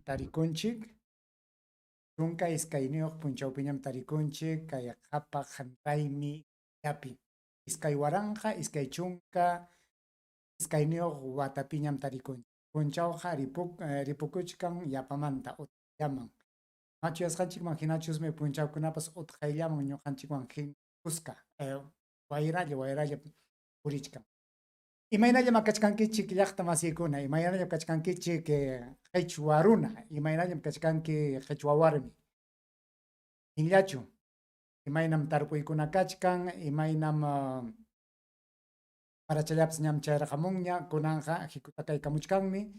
tarikunchik, chunka iskayniyuq punchawpiñam tarikunchik, kay qhapaq hanraymi yapi. Iskay waranqa, iskay chunka, iskayniyuq watapiñam tarikunchik. Punchawqa ripukuchkan yapamanta utqayllaman. Machuyasqanchikman hinachusmi punchawkunapas utqayllaman ñuqanchikwan hinkusqa, wayralla purichkan. Imaynallam kachkankichik llaqta masiykuna, imaynallam kachkankichik qhichwa runa, imaynallam kachkanki qhichwa warmi. Inllachu, imaynam tarpuykuna kachkan, imaynam parachallapas ñam chayraqamunña, kunanqa hikutaqaykamuchkanmi,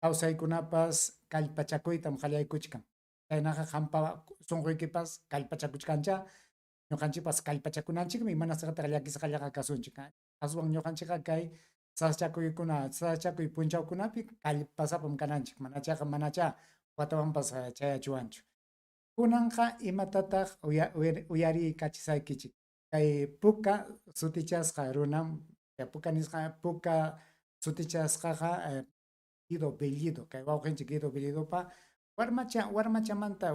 kawsaykunapas kallpachakuytam qallaykuchkan. Chaynaqa qampa sunquykipas kallpachakuchkancha, ñuqanchikpas kallpachakunanchikmi imanasqataq llakisqallaqa kasunchik. Aswan ñuqanchikqa kay sasachakuy punchawkunapi kallpasapam kananchik, manachá watawanpas chayachuwanchu. Kunanqa imatataq uyariykachisaykichik. Kay puka sutichasqa runam, puka nisqa, puka sutichasqaqa Guido Bellido, kay wawqinchik Guido Bellidopa warmachamanta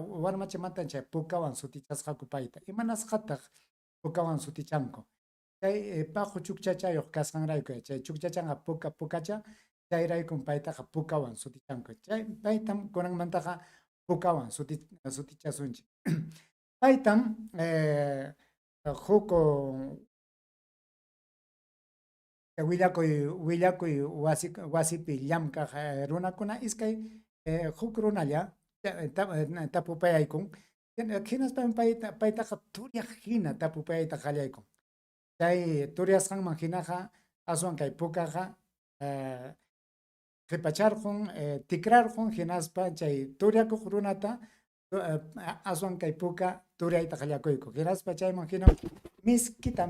chay pukawan sutichasqaku payta. Imanasqataq pukawan sutichanku. Chay paqu chukchachayuq kasqanrayku, chay chukchachanqa pukacha, chayraykum paytaqa pukawan sutichanku. Chay paytam kunanmantaqa pukawan sutichasunchik. Paytam huk willakuy wasipi llamkaq runakuna iskay huk runalla tapupayaykun. Hinaspa paytaqa turiaq hina tapupayayta qallaykun. Chay turiasqanman hinaqa aswan kay pukaqa qhipacharqun, tikrarqun, hinaspa chay turiakuq runata aswan kay puka turiyayta qallakuyku. Hinaspa chayman hina miskita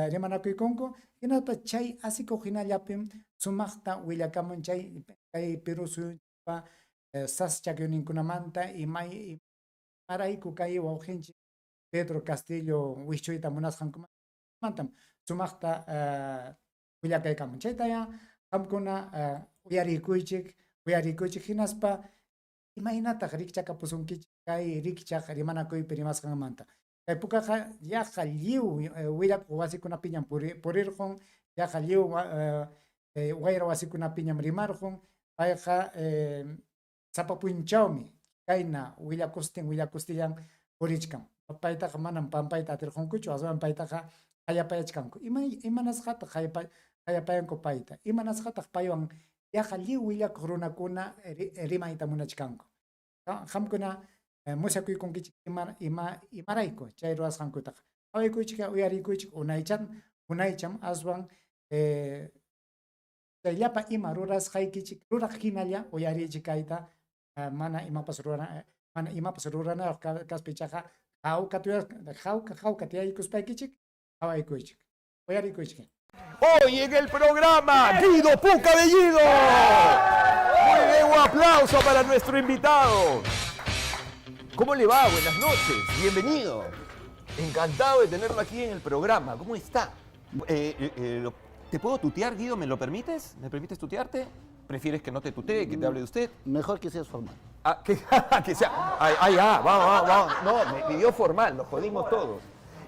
rimanakuykunku, hinaspa chay asikuq hinallapim sumaqta willakamun chay kay Perú suyunchikpa saschakuyninkunamanta imarayku kay wawqinchik Pedro Castillo wischuyta munasqankumantam sumaqta willakaykamun. Chaytaya qamkuna uyarikuychik hinaspa imaynataq rikchakapusunkichik kay rikchaq rimanakuypi rimasqanmanta. Kay pukaqa yaqa lliw willakuq wasikunapiñam purirqun, yaqa lliw wayra wasikunapiñam rimarqun, payqa sapa punchawmi kayna willakustillan purichkan. Paytaqa manam pampayta atirqunkuchu, aswan paytaqa qhallapayachkanku. Imanasqataq qhallapayanku payta, imanasqataq paywan yaqa lliw willakuq runakuna rimayta munachkanku. Qamkuna musyakuykunkichik imarayku chay ruwasqankutaqa. Qawaykuychik, uyarikuychik, unaycham aswan chay llapa ima rurasqaykichik, ruraq hinalla uyarichik kayta, mana imapas ruranayuq kaspichaqa jawka tiyaykuspaykichik, qawaykuychik, uyarikuychik. Hoy en el programa, Guido Puca Bellido. Muy bien, un aplauso para nuestro invitado. ¿Cómo le va? Buenas noches, bienvenido. Encantado de tenerlo aquí en el programa. ¿Cómo está? ¿Te puedo tutear, Guido? ¿Me lo permites? ¿Me permites tutearte? ¿Prefieres que no te tutee, que te hable de usted? Mejor que seas formal. Ah, que sea. Vamos. No, me pidió formal, nos jodimos todos.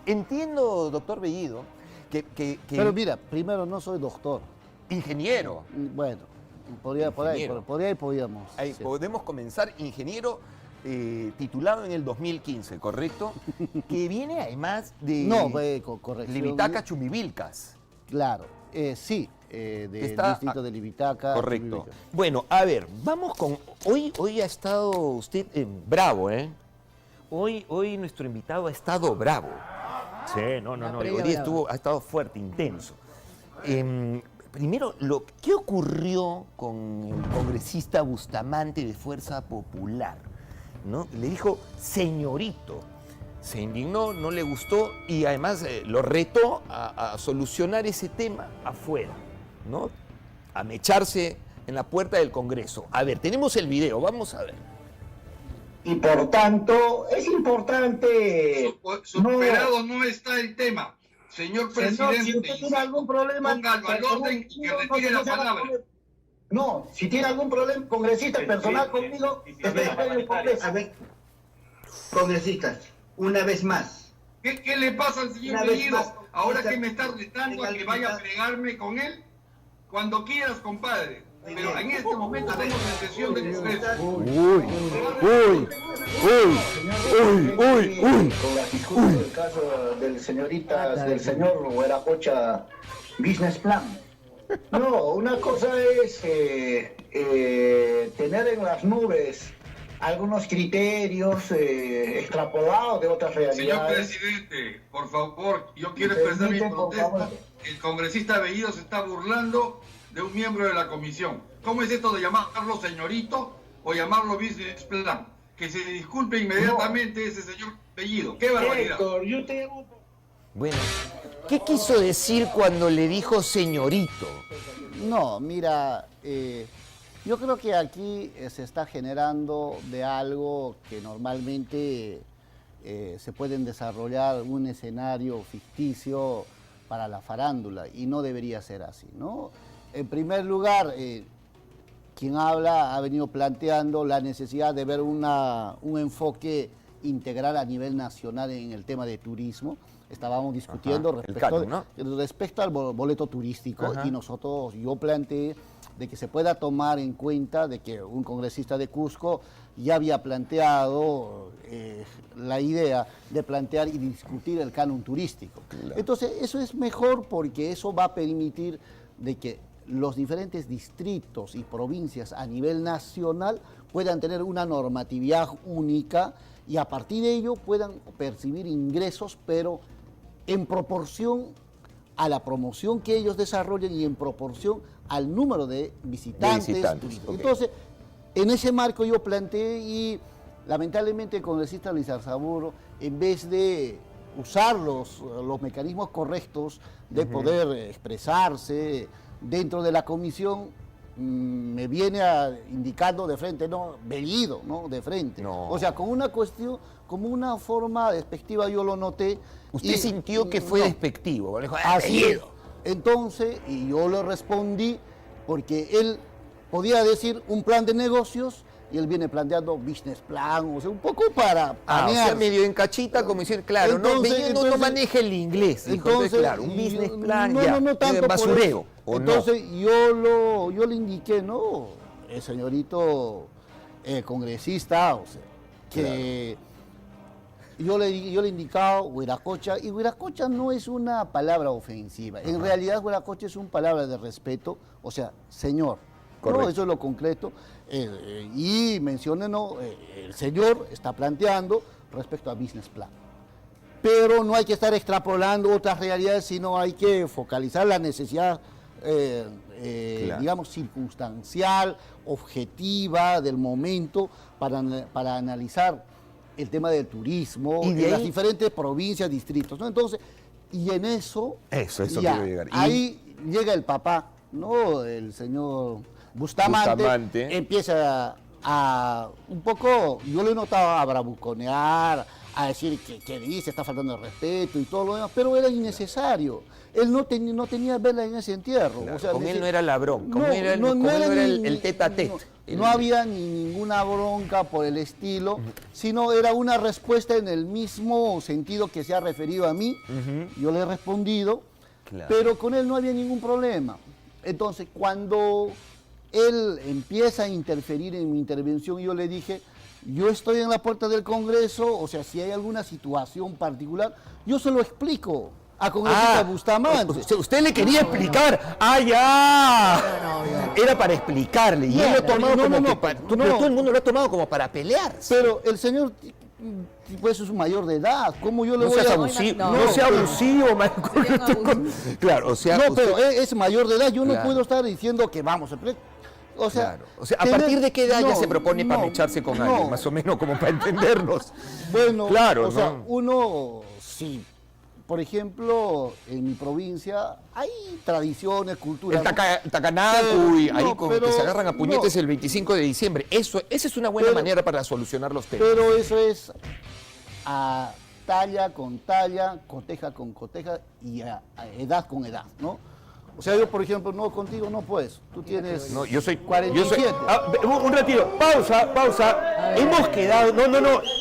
Entiendo, doctor Bellido, que Pero mira, primero no soy doctor. ingeniero. Bueno, por ahí podíamos. Ahí sí. podemos comenzar, ingeniero titulado en el 2015, ¿correcto? Que viene además de No, corrección. Libitaca Chumbivilcas. Claro, sí, del Está distrito de Libitaca. Correcto. Chumbivilcas. Bueno, a ver, vamos con... Hoy ha estado usted bravo, ¿eh? Hoy nuestro invitado ha estado bravo. Sí, no. Hoy día ha estado fuerte, intenso. Primero, ¿qué ocurrió con el congresista Bustamante de Fuerza Popular? ¿No? Le dijo señorito. Se indignó, no le gustó y además lo retó a solucionar ese tema afuera, ¿no? A mecharse en la puerta del Congreso. A ver, tenemos el video, vamos a ver. Y por tanto, es importante... Superado no está el tema. Señor presidente, si usted tiene algún problema... póngalo al orden y que retire la palabra. No, si tiene algún problema, congresista personal conmigo, estoy acá en el Congreso. A ver, congresistas, una vez más. ¿Qué le pasa al señor Una vez Bellido? más, Ahora esta- que me está retando a que vaya a fregarme con él, cuando quieras, compadre. Pero en este momento estamos en sesión de Congreso. Con la disculpa del caso del señor Hueracocha Business Plan. No, una cosa es tener en las nubes algunos criterios extrapolados de otras Señor realidades. presidente, por favor, yo quiero expresar mi Permite, por protesta. favor. El congresista Bellido se está burlando de un miembro de la comisión. ¿Cómo es esto de llamarlo señorito o llamarlo business plan? Que se disculpe inmediatamente ese señor Bellido. ¡Qué barbaridad! Héctor, yo tengo... Bueno, ¿qué quiso decir cuando le dijo señorito? No, mira, yo creo que aquí se está generando de algo que normalmente se pueden desarrollar un escenario ficticio para la farándula y no debería ser así, ¿no? En primer lugar, quien habla ha venido planteando la necesidad de ver un enfoque integral a nivel nacional en el tema de turismo. Estábamos discutiendo Ajá, el canon, ¿no? respecto al boleto turístico Ajá. y yo planteé de que se pueda tomar en cuenta de que un congresista de Cusco ya había planteado la idea de plantear y discutir el canon turístico. Claro. Entonces, eso es mejor porque eso va a permitir de que los diferentes distritos y provincias a nivel nacional puedan tener una normatividad única y a partir de ello puedan percibir ingresos, pero en proporción a la promoción que ellos desarrollen y en proporción al número de visitantes. Turistas. Ok. Entonces, en ese marco yo planteé y lamentablemente el congresista Luis Arzaburo, en vez de usar los mecanismos correctos de poder expresarse dentro de la comisión, me viene indicando de frente, no, Bellido, ¿no? De frente. No. O sea, con una cuestión, como una forma despectiva yo lo noté. Usted sintió que fue no. despectivo. Le dijo, Así es. Bellido. Entonces, y yo le respondí, porque él podía decir un plan de negocios y él viene planteando business plan, o sea, un poco para O panear. sea, medio en cachita, como decir, claro, Entonces- no maneja el inglés. Dijo, entonces, claro, un business plan, no, ya, no tanto por basureo. eso. ¿O Entonces yo le indiqué, no, el señorito congresista, o sea, que yo le he indicado huiracocha, y huiracocha no es una palabra ofensiva. En realidad huiracocha es una palabra de respeto, o sea, señor. Correcto. No, eso es lo concreto. Y mencioné, no, el señor está planteando respecto a business plan. Pero no hay que estar extrapolando otras realidades, sino hay que focalizar la necesidad, Claro. digamos, circunstancial, objetiva del momento para analizar el tema del turismo Y de en las ahí- diferentes provincias, distritos, ¿no? Entonces, y en eso, Eso ya, quiero llegar. Y- ahí llega el papá, ¿no? El señor Bustamante. Empieza a un poco, yo lo he notado a bravuconear, a decir que dice, está faltando el respeto y todo lo demás, pero era innecesario. Él no tenía vela en ese entierro. Claro, o sea, con él decir, no era la bronca, con él era, con él no era el tete a tete. no había ni ninguna bronca por el estilo, sino era una respuesta en el mismo sentido que se ha referido a mí. Yo le he respondido, Claro. pero con él no había ningún problema. Entonces, cuando él empieza a interferir en mi intervención, yo le dije, yo estoy en la puerta del Congreso, o sea, si hay alguna situación particular, yo se lo explico a congresista Bustamante. Usted le quería explicar. ¡Ah, ya! Era para explicarle. Y No, él lo ha tomado no, como no, que no, para- no. pero todo el mundo lo ha tomado como para pelearse. Pero el señor, pues, es un mayor de edad, ¿cómo yo le No voy seas a...? abusivo, No, no sea pero- abusivo, Marco. Claro, o sea, No, usted- pero es mayor de edad, yo no Claro. puedo estar diciendo que vamos a... O sea, claro. O sea, ¿a partir de qué edad ya no, se propone para no, mecharse con no. alguien? Más o menos como para entendernos. Bueno, Claro, o sea, ¿no? uno, sí. Por ejemplo, en mi provincia hay tradiciones, culturas. El Tacanacu y Pero- ahí no, con pero- que se agarran a puñetes no. el 25 de diciembre. Esa es una buena Pero- manera para solucionar los temas. Pero eso es a talla con talla, coteja con coteja y a edad con edad, ¿no? O sea, yo, por ejemplo, no, contigo no puedes. Tú tienes No, yo soy 47. Un ratito, pausa. Hemos quedado,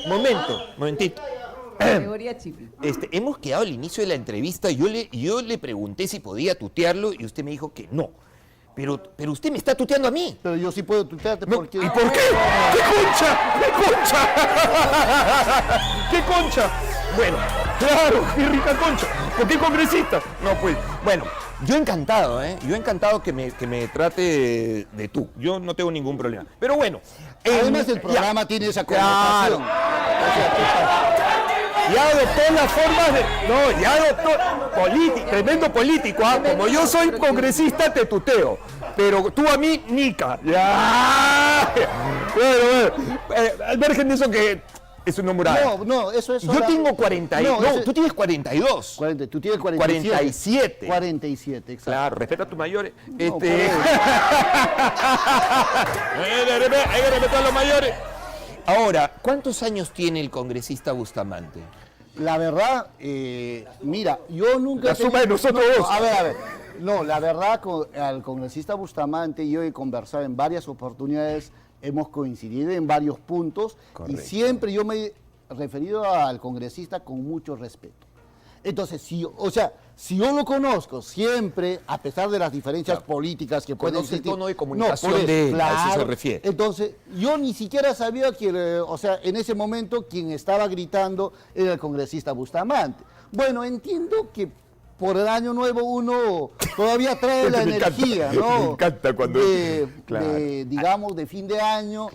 momentito. Categoría chipi. Hemos quedado al inicio de la entrevista, yo le pregunté si podía tutearlo y usted me dijo que no. Pero usted me está tuteando a mí. Pero yo sí puedo tutearte No, porque... ¿y por qué? ¡Qué concha! ¡Qué concha! ¡Qué concha! Bueno, claro, qué rica concha. ¿Por qué congresista? No, pues, bueno, yo encantado, ¿eh? Yo encantado que me trate de tú. Yo no tengo ningún problema. Pero bueno. Además, el ya. programa tiene esa Claro. connotación. Ya adoptó las formas de... No, ya adoptó... tremendo político, ¿ah? Como yo soy congresista, te tuteo. Pero tú a mí, nica. Ya. Bueno. Al margen de eso que es una muralla. No, eso es... Yo tengo 40 No, No, ese- tú tienes 42. 40, tú tienes 47. 47. 47, exacto. Claro, respeta a tus mayores. No, Hay por que respetar a los mayores. Ahora, ¿cuántos años tiene el congresista Bustamante? La verdad, mira, yo nunca... La suma de nosotros dos. A ver. No, la verdad, al congresista Bustamante yo he conversado en varias oportunidades, hemos coincidido en varios puntos Correcto. y siempre yo me he referido al congresista con mucho respeto. Entonces, si yo lo conozco siempre, a pesar de las diferencias políticas que pueden Conoce el existir... tono de comunicación por eso, de él, a eso se claro. refiere. Entonces, yo ni siquiera sabía que, en ese momento quien estaba gritando era el congresista Bustamante. Bueno, entiendo que por el año nuevo uno todavía trae la Me encanta, energía, ¿no? me encanta cuando... Claro. digamos, de fin de año,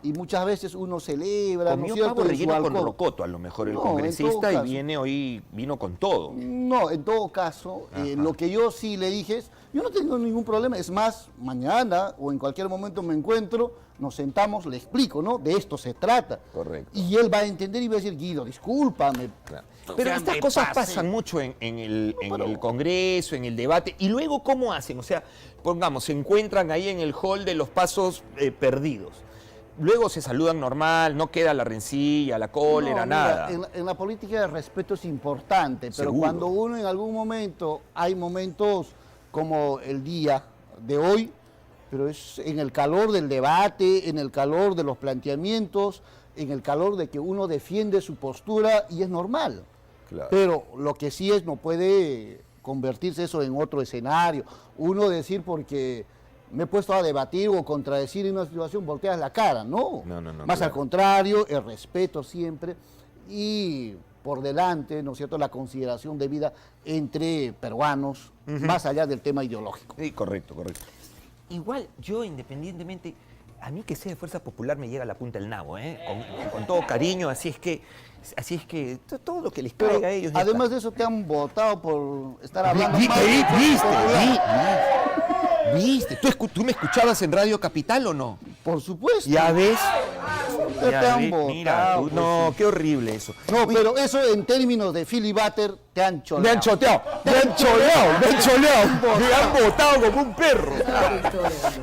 y muchas veces uno celebra, ¿no es Comió cierto? pavo En su relleno con alcohol. rocoto, a lo mejor el No, en todo congresista, y caso. vino con todo. No, en todo caso, lo que yo sí le dije es, yo no tengo ningún problema, es más, mañana o en cualquier momento me encuentro, nos sentamos, le explico, ¿no? De esto se trata. Correcto. Y él va a entender y va a decir, Guido, discúlpame. Pero O sea, estas me cosas pasé. pasan mucho en el Congreso, en el debate. Y luego, ¿cómo hacen? O sea, pongamos, se encuentran ahí en el hall de los pasos perdidos. Luego se saludan normal, no queda la rencilla, la cólera, No, mira, nada. en la política el respeto es importante, pero Seguro. cuando uno en algún momento, hay momentos como el día de hoy, pero es en el calor del debate, en el calor de los planteamientos, en el calor de que uno defiende su postura y es normal. Claro. Pero lo que sí es, no puede convertirse eso en otro escenario. Uno decir porque me he puesto a debatir o contradecir en una situación, volteas la cara, no. No, Más claro. al contrario, el respeto siempre y por delante, ¿no es cierto?, la consideración debida entre peruanos, más allá del tema ideológico. Sí, correcto. Igual, yo independientemente, a mí que sea de Fuerza Popular me llega a la punta del nabo, ¿eh? Con todo cariño, así es que todo lo que les Pero caiga a ellos. ya además está. de eso te han votado por estar hablando Vi- mal de Fuerza Popular. ¿Viste? ¿Tú me escuchabas en Radio Capital o no? Por supuesto. Ya ves. Te Ya han ves, votado, mira, pues, no, sí. qué horrible eso. No, pero eso en términos de filibuster te han choleado. Me han choteado, me han votado como un perro.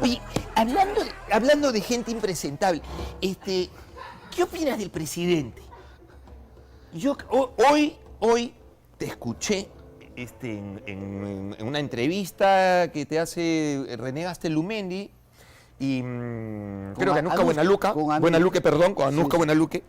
Oye, hablando de gente impresentable, ¿qué opinas del presidente? Yo hoy te escuché en una entrevista que te hace René Gastelumendi y creo que Anuska Anuska, Buenaluca, con Anuska. Buenaluque, perdón, con Anuska Sí. Buenaluque.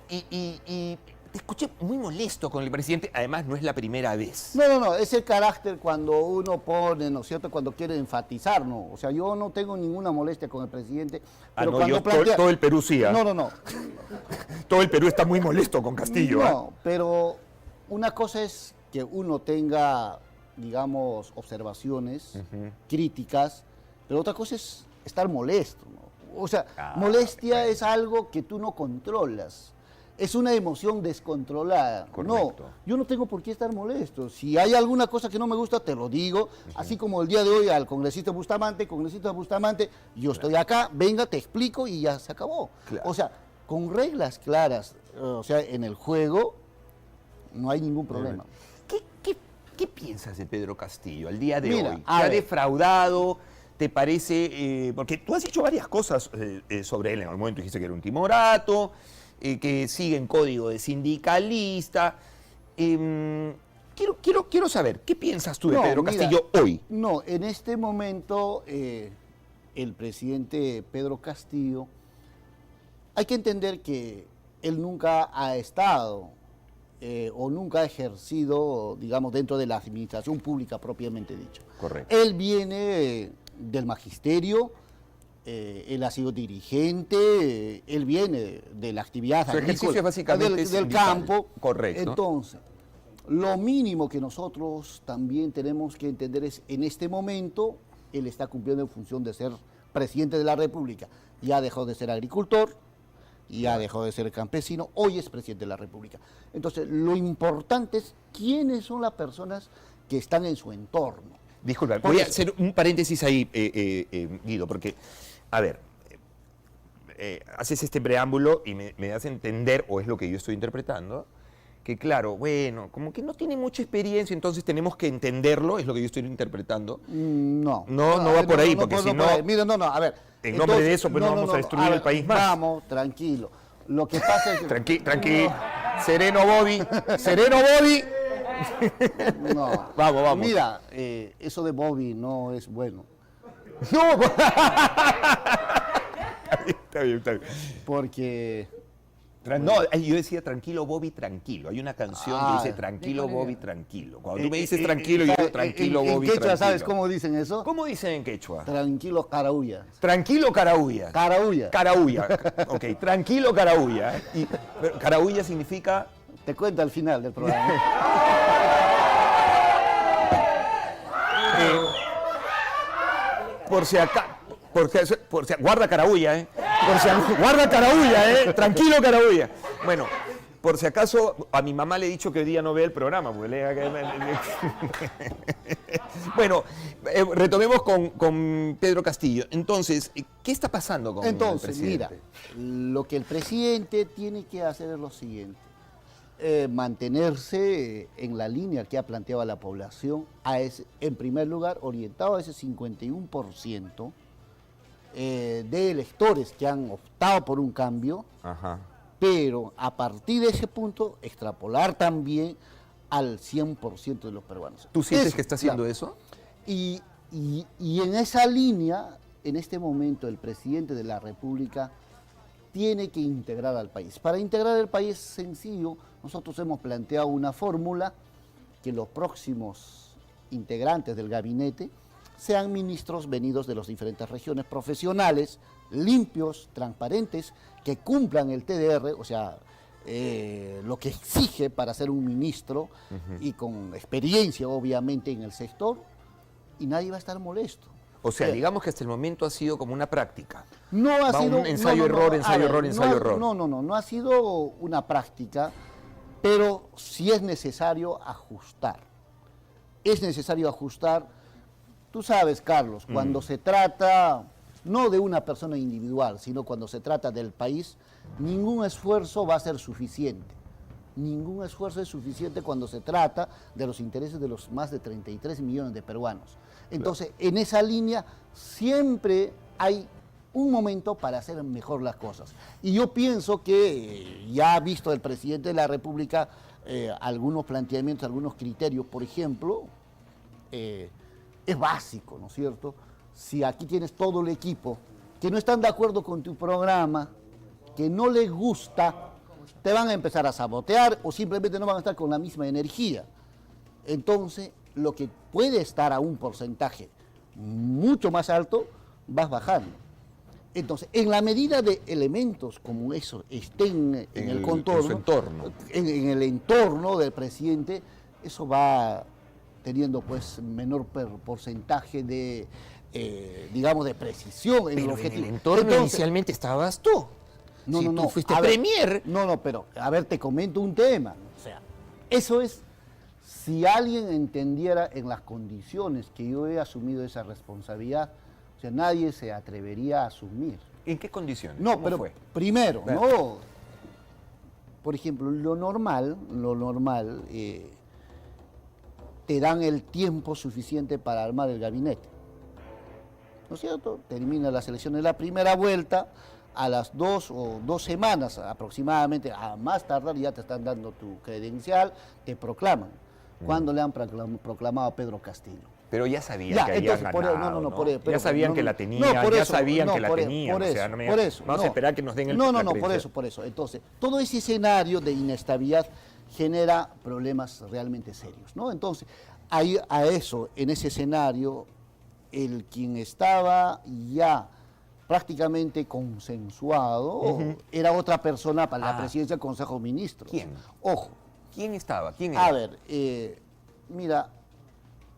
Y te escuché muy molesto con el presidente, además no es la primera vez. No, es el carácter cuando uno pone, ¿no es cierto?, cuando quiere enfatizar, ¿no? O sea, yo no tengo ninguna molestia con el presidente, pero no, cuando yo, todo el Perú sí, ¿ah? No. Todo el Perú está muy molesto con Castillo. ¿ah? No, pero una cosa es que uno tenga, digamos, observaciones críticas, pero otra cosa es estar molesto, ¿no? O sea, molestia es algo que tú no controlas. Es una emoción descontrolada. Correcto. No, yo no tengo por qué estar molesto. Si hay alguna cosa que no me gusta, te lo digo. Así como el día de hoy al congresista Bustamante, yo estoy acá, venga, te explico y ya se acabó. Claro. O sea, con reglas claras, o sea, en el juego, no hay ningún problema. ¿Qué piensas de Pedro Castillo al día de Mira, hoy? ¿Te a ha ver. defraudado? ¿Te parece? Porque tú has dicho varias cosas sobre él. En algún momento dijiste que era un timorato, que sigue en código de sindicalista. quiero saber, ¿qué piensas tú de No, Pedro mira, Castillo hoy? No, en este momento el presidente Pedro Castillo, hay que entender que él nunca ha estado o nunca ha ejercido, digamos, dentro de la administración pública propiamente dicho. Correcto. Él viene del magisterio, él ha sido dirigente, él viene de la actividad Su ejercicio agrícola, básicamente es del sindical. campo. Correcto. Entonces, lo mínimo que nosotros también tenemos que entender es, en este momento, él está cumpliendo en función de ser presidente de la República. Ya dejó de ser agricultor, ya dejó de ser campesino, hoy es presidente de la República. Entonces, lo importante es quiénes son las personas que están en su entorno. Disculpa, Por voy a eso. hacer un paréntesis ahí, Guido, porque, a ver, haces este preámbulo y me hace entender, o es lo que yo estoy interpretando, que claro, bueno, como que no tiene mucha experiencia, entonces tenemos que entenderlo, es lo que yo estoy interpretando. No. No va por ahí, porque si por no- ahí. Mira, no, a ver. En nombre de eso, pues, no vamos a destruir el país más. Vamos, tranquilo. Lo que pasa es que... Tranqui, sereno Bobby, sereno Bobby. No. Vamos. Mira, eso de Bobby no es bueno. No, está bien. Porque... No, yo decía tranquilo Bobby, tranquilo. Hay una canción que dice tranquilo Bobby, tranquilo. Cuando tú me dices tranquilo, yo digo tranquilo Bobby, ¿En quechua tranquilo. sabes cómo dicen eso? ¿Cómo dicen en quechua? Tranquilo, caraulla. Tranquilo Caraúlla. Caraulla. Caraulla. Ok, tranquilo Caraúlla. Pero Caraúlla significa... Te cuento al final del programa. Por si acá... guarda Caraúlla, ¿eh? Guarda Caraúlla, ¿eh? Tranquilo Caraúlla. Bueno, por si acaso, a mi mamá le he dicho que hoy día no ve el programa. Bueno, retomemos con Pedro Castillo. Entonces, ¿qué está pasando con el Entonces, presidente? mira, lo que el presidente tiene que hacer es lo siguiente. Mantenerse en la línea que ha planteado a la población, en primer lugar, orientado a ese 51% de electores que han optado por un cambio, Ajá. pero a partir de ese punto extrapolar también al 100% de los peruanos. ¿Tú sientes que está haciendo claro. eso? Y en esa línea, en este momento, el presidente de la República tiene que integrar al país. Para integrar el país es sencillo. Nosotros hemos planteado una fórmula que los próximos integrantes del gabinete sean ministros venidos de las diferentes regiones, profesionales, limpios, transparentes, que cumplan el TDR, o sea, lo que exige para ser un ministro y con experiencia, obviamente, en el sector, y nadie va a estar molesto. O sea, digamos que hasta el momento ha sido como una práctica. No ha Va sido un ensayo-error, ensayo-error. No ha sido una práctica, pero sí es necesario ajustar. Es necesario ajustar. Tú sabes, Carlos, cuando se trata no de una persona individual, sino cuando se trata del país, ningún esfuerzo va a ser suficiente. Ningún esfuerzo es suficiente cuando se trata de los intereses de los más de 33 millones de peruanos. Entonces, en esa línea siempre hay un momento para hacer mejor las cosas. Y yo pienso que ya ha visto el presidente de la República algunos planteamientos, algunos criterios, por ejemplo, es básico, ¿no es cierto? Si aquí tienes todo el equipo que no están de acuerdo con tu programa, que no les gusta, te van a empezar a sabotear o simplemente no van a estar con la misma energía. Entonces, lo que puede estar a un porcentaje mucho más alto, vas bajando. Entonces, en la medida de elementos como eso estén en el contorno, en su entorno. En el entorno del presidente, eso va teniendo pues menor porcentaje de, digamos, de precisión en el Pero en objetivo. el entorno Entonces, inicialmente estabas tú. no, Si no, tú no. fuiste A ver, premier. No, pero, a ver, te comento un tema. O sea, eso es, si alguien entendiera en las condiciones que yo he asumido esa responsabilidad, o sea, nadie se atrevería a asumir. ¿En qué condiciones? No, ¿Cómo pero fue? primero, Ver. no. Por ejemplo, lo normal, te dan el tiempo suficiente para armar el gabinete. ¿No es cierto? Termina las elecciones de la primera vuelta, a las 2 semanas aproximadamente, a más tardar ya te están dando tu credencial, te proclaman. cuando le han proclamado a Pedro Castillo. Pero ya sabían Ya, que habían entonces, por- ganado, no, por- ya pero- sabían no, que no, la tenían, no, por ya eso, sabían no, que la por- tenían. por O sea, eso, no por eso, vamos a no. esperar que nos den el No, la por credencial. eso, por eso. Entonces, todo ese escenario de inestabilidad genera problemas realmente serios, ¿no? Entonces, ahí, a eso, en ese escenario, el quien estaba ya prácticamente consensuado era otra persona para la presidencia del Consejo de Ministros. ¿Quién? Ojo. ¿Quién estaba? ¿Quién era? A ver, mira,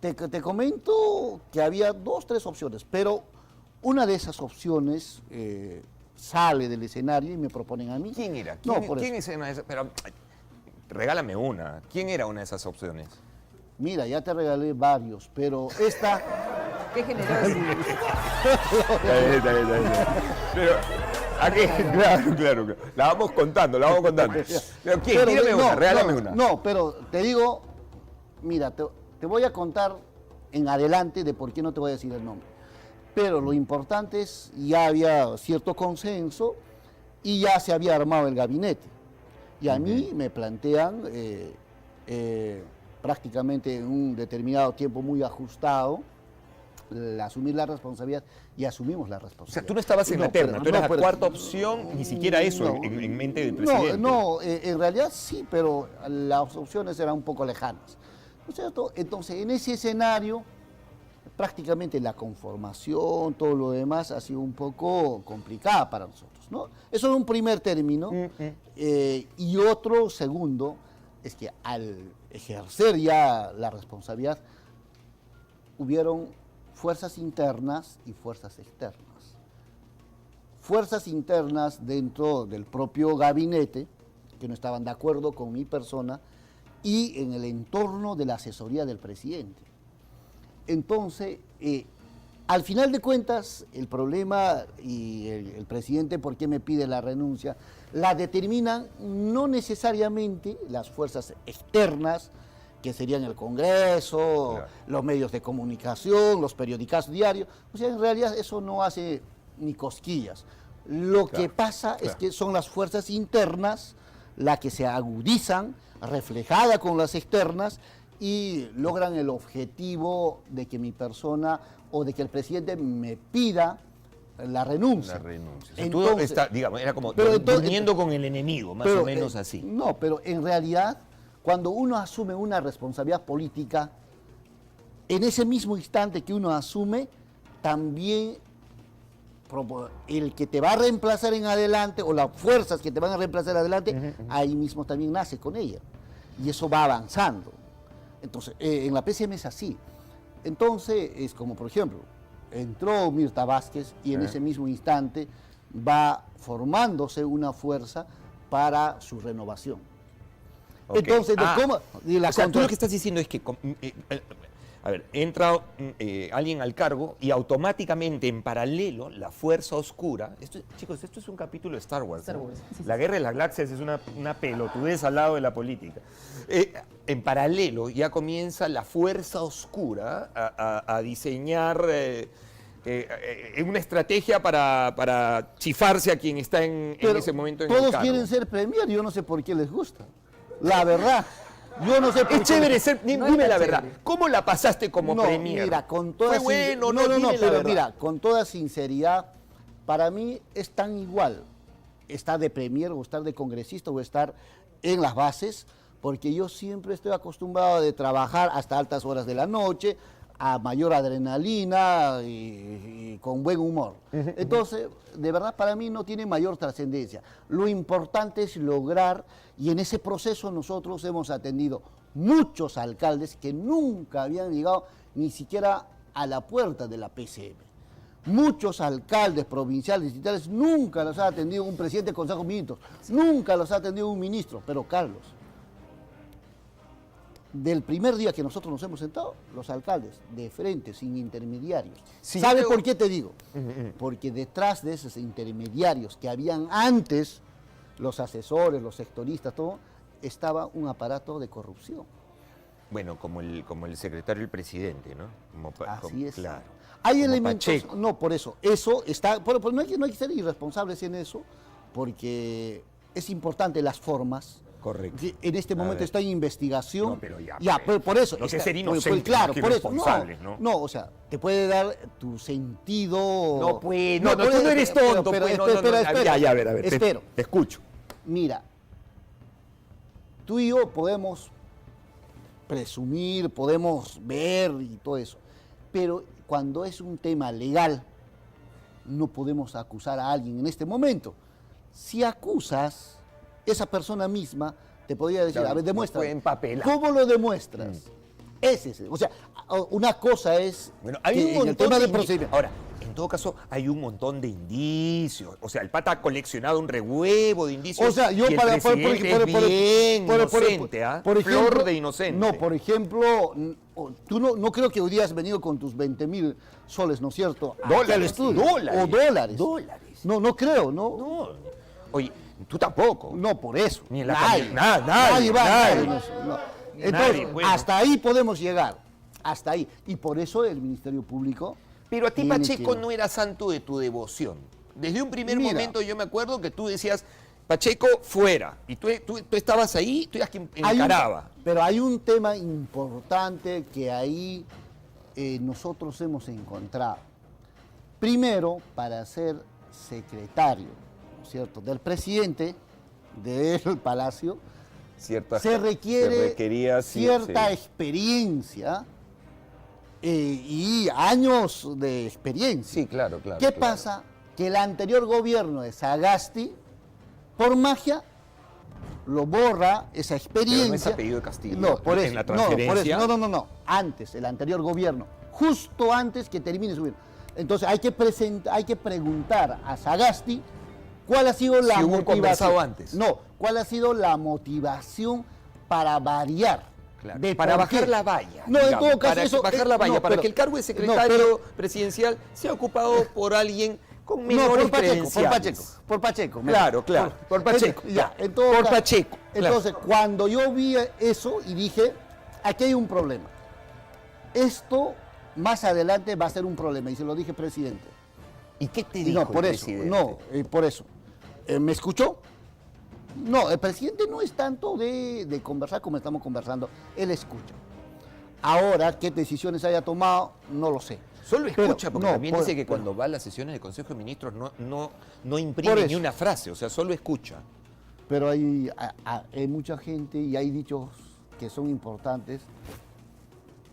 te comento que había 2, 3 opciones, pero una de esas opciones sale del escenario y me proponen a mí. ¿Quién era? No, ¿Quién, por quién eso. es una de esas? Pero regálame una. ¿Quién era una de esas opciones? Mira, ya te regalé varios, pero esta... Qué generoso. Está bien. Pero, aquí, claro. La vamos contando. Pero, ¿quién? Pero, Dígame una, regálame no, una. No, pero te digo, mira, te voy a contar en adelante de por qué no te voy a decir el nombre. Pero lo importante es, ya había cierto consenso y ya se había armado el gabinete. Y a mí me plantean prácticamente en un determinado tiempo muy ajustado asumir la responsabilidad y asumimos la O responsabilidad. sea, tú no estabas en la terna, tú eras la pero- cuarta opción, ni siquiera eso no, en mente del presidente. No, en realidad sí, pero las opciones eran un poco lejanas. ¿No es cierto? Entonces, en ese escenario, prácticamente la conformación, todo lo demás, ha sido un poco complicada para nosotros, ¿no? Eso es un primer término. Y otro segundo es que al ejercer ya la responsabilidad, hubieron fuerzas internas y fuerzas externas. Fuerzas internas dentro del propio gabinete, que no estaban de acuerdo con mi persona, y en el entorno de la asesoría del presidente. Entonces, al final de cuentas, el problema y el presidente, ¿por qué me pide la renuncia? La determinan no necesariamente las fuerzas externas, que serían el Congreso, Claro. los medios de comunicación, los periódicos diarios. O sea, en realidad eso no hace ni cosquillas. Lo que pasa es que son las fuerzas internas las que se agudizan, reflejadas con las externas, y logran el objetivo de que mi persona o de que el presidente me pida la renuncia. La renuncia. O sea, tú Entonces, está, digamos, era como pero entonces- durmiendo con el enemigo, más pero, o menos así. No, pero en realidad, cuando uno asume una responsabilidad política, en ese mismo instante que uno asume, también el que te va a reemplazar en adelante, o las fuerzas que te van a reemplazar adelante, ahí mismo también nace con ella. Y eso va avanzando. Entonces, en la PCM es así. Entonces, es como, por ejemplo, entró Mirta Vázquez y en ese mismo instante va formándose una fuerza para su renovación. Ok. Entonces, ¿cómo? Y la o sea, tú contra- lo que estás diciendo es que, a ver, entra alguien al cargo y automáticamente en paralelo la fuerza oscura, chicos, esto es un capítulo de Star Wars. Star ¿no? Wars, sí, sí. La guerra de las galaxias es una pelotudez al lado de la política. En paralelo ya comienza la fuerza oscura a diseñar una estrategia para chifarse a quien está en Pero ese momento en el todos cargo. quieren ser premier, yo no sé por qué les gusta. La verdad, yo no sé por Es qué chévere les- ser, No dime es la tan verdad, chévere. ¿cómo la pasaste como No, premier? mira, con toda Fue bueno, no, dime la pero verdad. mira, con toda sinceridad, para mí es tan igual estar de premier o estar de congresista o estar en las bases, porque yo siempre estoy acostumbrado de trabajar hasta altas horas de la noche, a mayor adrenalina y con buen humor. Entonces, de verdad, para mí no tiene mayor trascendencia. Lo importante es lograr, y en ese proceso nosotros hemos atendido muchos alcaldes que nunca habían llegado ni siquiera a la puerta de la PCM. Muchos alcaldes provinciales, distritales, nunca los ha atendido un presidente del Consejo de Ministros, nunca los ha atendido un ministro. Pero Carlos, del primer día que nosotros nos hemos sentado, los alcaldes, de frente, sin intermediarios. Sí, ¿Sabes pero- por qué te digo? Porque detrás de esos intermediarios que habían antes, los asesores, los sectoristas, todo, estaba un aparato de corrupción. Bueno, como el secretario del presidente, ¿no? Así es. Claro. Hay Como elementos, Pacheco. no, por eso, eso está, no hay que ser irresponsables en eso, porque es importante las formas, Correcto. que en este A momento ver. está en investigación. No, pero ya, Ya, pues, por eso. no sé está- ser pues, inocente, claro, más que por eso. irresponsables, ¿no? No, o sea, te puede dar tu sentido. No, pues, no, por tú no eso, eres pero- tonto, pero pues, no, espera, no, no, espera. ya, a ver, Espero. te escucho. Mira, tú y yo podemos presumir, podemos ver y todo eso, pero cuando es un tema legal, no podemos acusar a alguien en este momento. Si acusas, esa persona misma te podría decir, Claro, a ver, no demuestra. puede empapelar. ¿Cómo lo demuestras? Es ese. O sea, una cosa es Bueno, hay que un en montón el tema de de procedimiento. Ahora, en todo caso, hay un montón de indicios. O sea, el pata ha coleccionado un rehuevo de indicios. O sea, yo y el para presidente es bien inocente, ¿ah? por ejemplo, Flor de inocente. No, por ejemplo, tú no creo que hoy día has venido con tus 20.000 soles, ¿no es cierto? Aquí Dólares, al estudio. dólares. O dólares. Dólares. No creo, ¿no? No. Oye, tú tampoco. No, por eso. Ni en la nadie, nadie, nadie va a nadie. caer en eso, no. Entonces, Nadie, bueno. hasta ahí podemos llegar. Hasta ahí. Y por eso el Ministerio Público. Pero a ti, tiene Pacheco, que- no era santo de tu devoción. Desde un primer Mira. momento yo me acuerdo que tú decías, Pacheco, fuera. Y tú estabas ahí, tú eras quien Hay un- encaraba. pero hay un tema importante que ahí nosotros hemos encontrado. Primero, para ser secretario, ¿no es cierto?, del presidente del Palacio, se requiere cierta experiencia y años de experiencia. Sí, claro, claro. ¿Qué claro. pasa? Que el anterior gobierno de Sagasti, por magia, lo borra esa experiencia. Pero no es apellido de Castillo. No, por En eso. la No, por eso. transferencia. No. Antes, el anterior gobierno. Justo antes que termine su gobierno. Entonces hay que preguntar a Sagasti cuál ha sido la Si hubo un motivación. conversado antes. No, cuál ha sido la motivación para variar. Claro, de para por qué. bajar la valla. No, en digamos, todo caso, para eso, bajar la valla, no, para pero- que el cargo de no, secretario pero- presidencial sea ocupado por alguien con No, menores por Pacheco, credenciales. por Pacheco. Claro, claro, por Pacheco, Ya, claro. en todo Por caso, Pacheco, claro. Entonces, cuando yo vi eso y dije, aquí hay un problema. Esto más adelante va a ser un problema, y se lo dije, presidente. ¿Y qué te Y dijo no, por el eso, presidente? no, por eso. ¿Me escuchó? No, el presidente no es tanto de conversar como estamos conversando, él escucha. Ahora, qué decisiones haya tomado, no lo sé. Solo Pero, escucha, porque no, también por- dice que cuando va a las sesiones del Consejo de Ministros no Por imprime eso. ni una frase, o sea, solo escucha. Pero hay mucha gente y hay dichos que son importantes,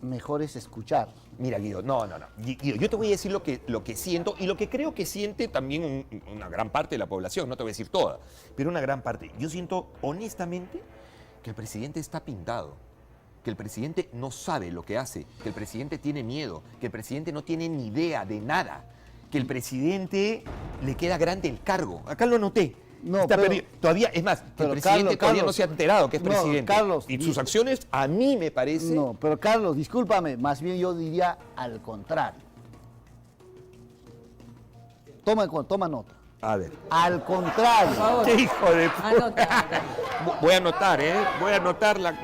mejor es escuchar. Mira, Guido, no. Guido, yo te voy a decir lo que siento y lo que creo que siente también una gran parte de la población, no te voy a decir toda, pero una gran parte. Yo siento honestamente que el presidente está pintado, que el presidente no sabe lo que hace, que el presidente tiene miedo, que el presidente no tiene ni idea de nada, que el presidente le queda grande el cargo. Acá lo anoté. No, Está pero- perdido. Todavía, es más, que el pero presidente todavía no Carlos, se ha enterado que es no, presidente. Carlos, y sus acciones, a mí me parece... No, pero Carlos, discúlpame, más bien yo diría al contrario. Toma nota. A ver. Al contrario. Por favor. ¡Qué hijo de... Anota. Voy a anotar, ¿eh? Voy a anotar la...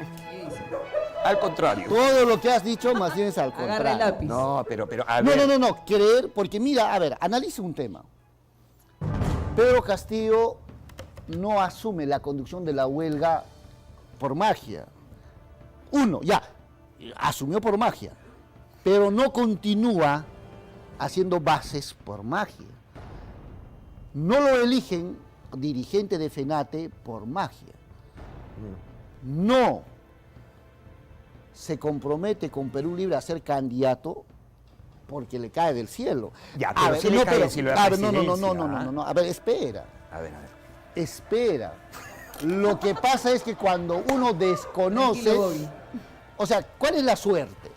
Al contrario. Todo lo que has dicho más bien es al Agarra el contrario. lápiz. No, pero, a ver. No, creer, porque mira, a ver, analice un tema. Pedro Castillo no asume la conducción de la huelga por magia. Uno, ya, asumió por magia, pero no continúa haciendo bases por magia. No lo eligen dirigente de FENATE por magia. No se compromete con Perú Libre a ser candidato porque le cae del cielo. Ya, pero sí le cae del cielo la a ver, no, presidencia, a ver, espera. A ver. Espera. Lo que pasa es que cuando uno desconoce, Tranquilo, Bobby. o sea, ¿cuál es la suerte?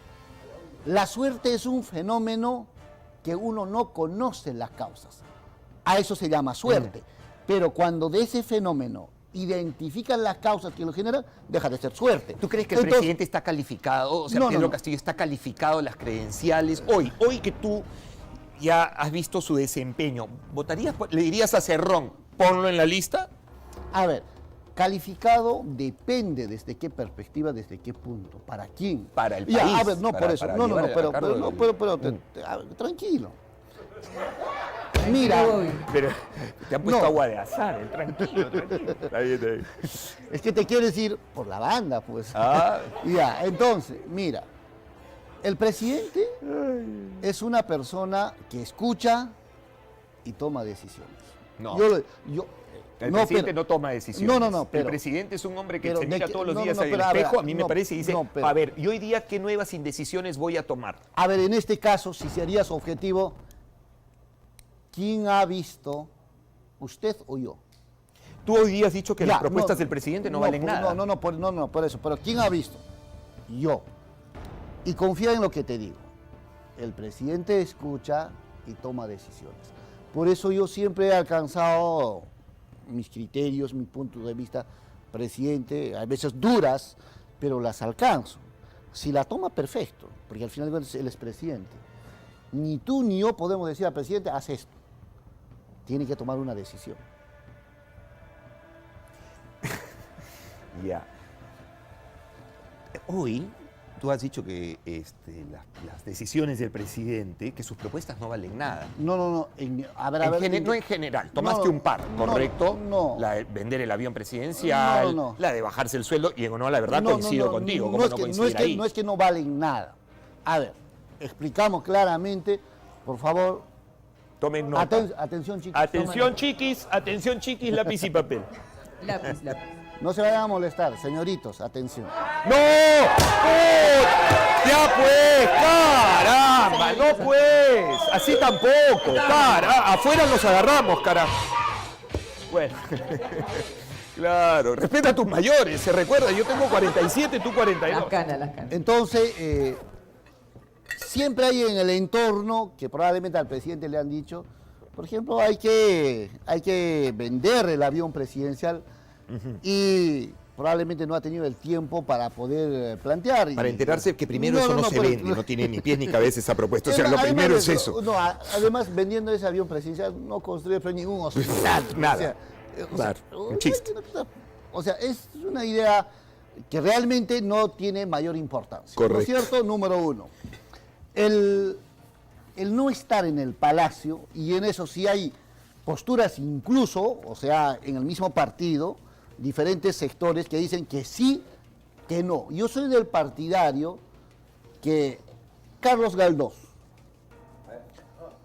La suerte es un fenómeno que uno no conoce las causas. A eso se llama suerte. Pero cuando de ese fenómeno identifican las causas que lo generan, deja de ser suerte. ¿Tú crees que el Entonces, presidente está calificado? O sea, No, Pedro no. Castillo está calificado, las credenciales. Hoy que tú ya has visto su desempeño, ¿votarías, le dirías a Cerrón, ponlo en la lista? A ver, calificado depende desde qué perspectiva, desde qué punto, para quién. Para el Ya, país, a ver, no para- por eso. para No, llevar a pero, cargo del- a ver, tranquilo. Mira, Pero te han puesto No. agua de azar, tranquilo. Está bien, está bien. es que te quiero decir por la banda, pues. Ah, Ya, entonces, mira, el presidente es una persona que escucha y toma decisiones. No. Yo- el no, presidente pero- no toma decisiones. No, pero- el presidente es un hombre que pero se de mira que- todos los no, días no, en el pero a ver, espejo, a mí me no, parece, y dice, no, pero- a ver, ¿y hoy día qué nuevas indecisiones voy a tomar? A ver, en este caso, si serías objetivo, ¿quién ha visto, usted o yo? Tú hoy día has dicho que Ya, las propuestas no, del presidente no valen nada. No, por eso. Pero ¿quién ha visto? Yo. Y confía en lo que te digo. El presidente escucha y toma decisiones. Por eso yo siempre he alcanzado mis criterios, mi punto de vista, presidente, a veces duras, pero las alcanzo. Si la toma, perfecto, porque al final de cuentas él es presidente. Ni tú ni yo podemos decir al presidente, haz esto. Tiene que tomar una decisión. Ya. Hoy tú has dicho que las decisiones del presidente, que sus propuestas no valen nada. No. A ver. No en general, tomaste un par, ¿correcto? No. La de vender el avión presidencial, No. la de bajarse el sueldo, y en honor a la verdad No, coincido contigo. ¿Cómo no, no es coincidir ahí? no es que no valen nada. A ver, explicamos claramente, por favor. Tomen nota. Atención, chicos. Atención chiquis, lápiz y papel. Lápiz. No se vayan a molestar, señoritos, atención. ¡No! ¡Oh! ¡Ya pues! ¡Caramba! ¡No pues! Así tampoco. Afuera nos agarramos, carajo. Bueno. Claro. Respeta a tus mayores, se recuerda. Yo tengo 47, tú 42. Las canas. Entonces, siempre hay en el entorno, que probablemente al presidente le han dicho, por ejemplo, hay que vender el avión presidencial. Y probablemente no ha tenido el tiempo para poder plantear. Para enterarse que primero eso no se vende, no tiene ni pies ni cabeza esa propuesta. O sea, lo Además primero de es eso. No, además, vendiendo ese avión presidencial no construye ningún hospital. Nada. Claro, un chiste. O sea, es una idea que realmente no tiene mayor importancia. Correcto. ¿No es cierto? Número uno. El no estar en el palacio, y en eso sí hay posturas incluso, o sea, en el mismo partido, diferentes sectores que dicen que sí, que no. Yo soy del partidario que Carlos Galdós,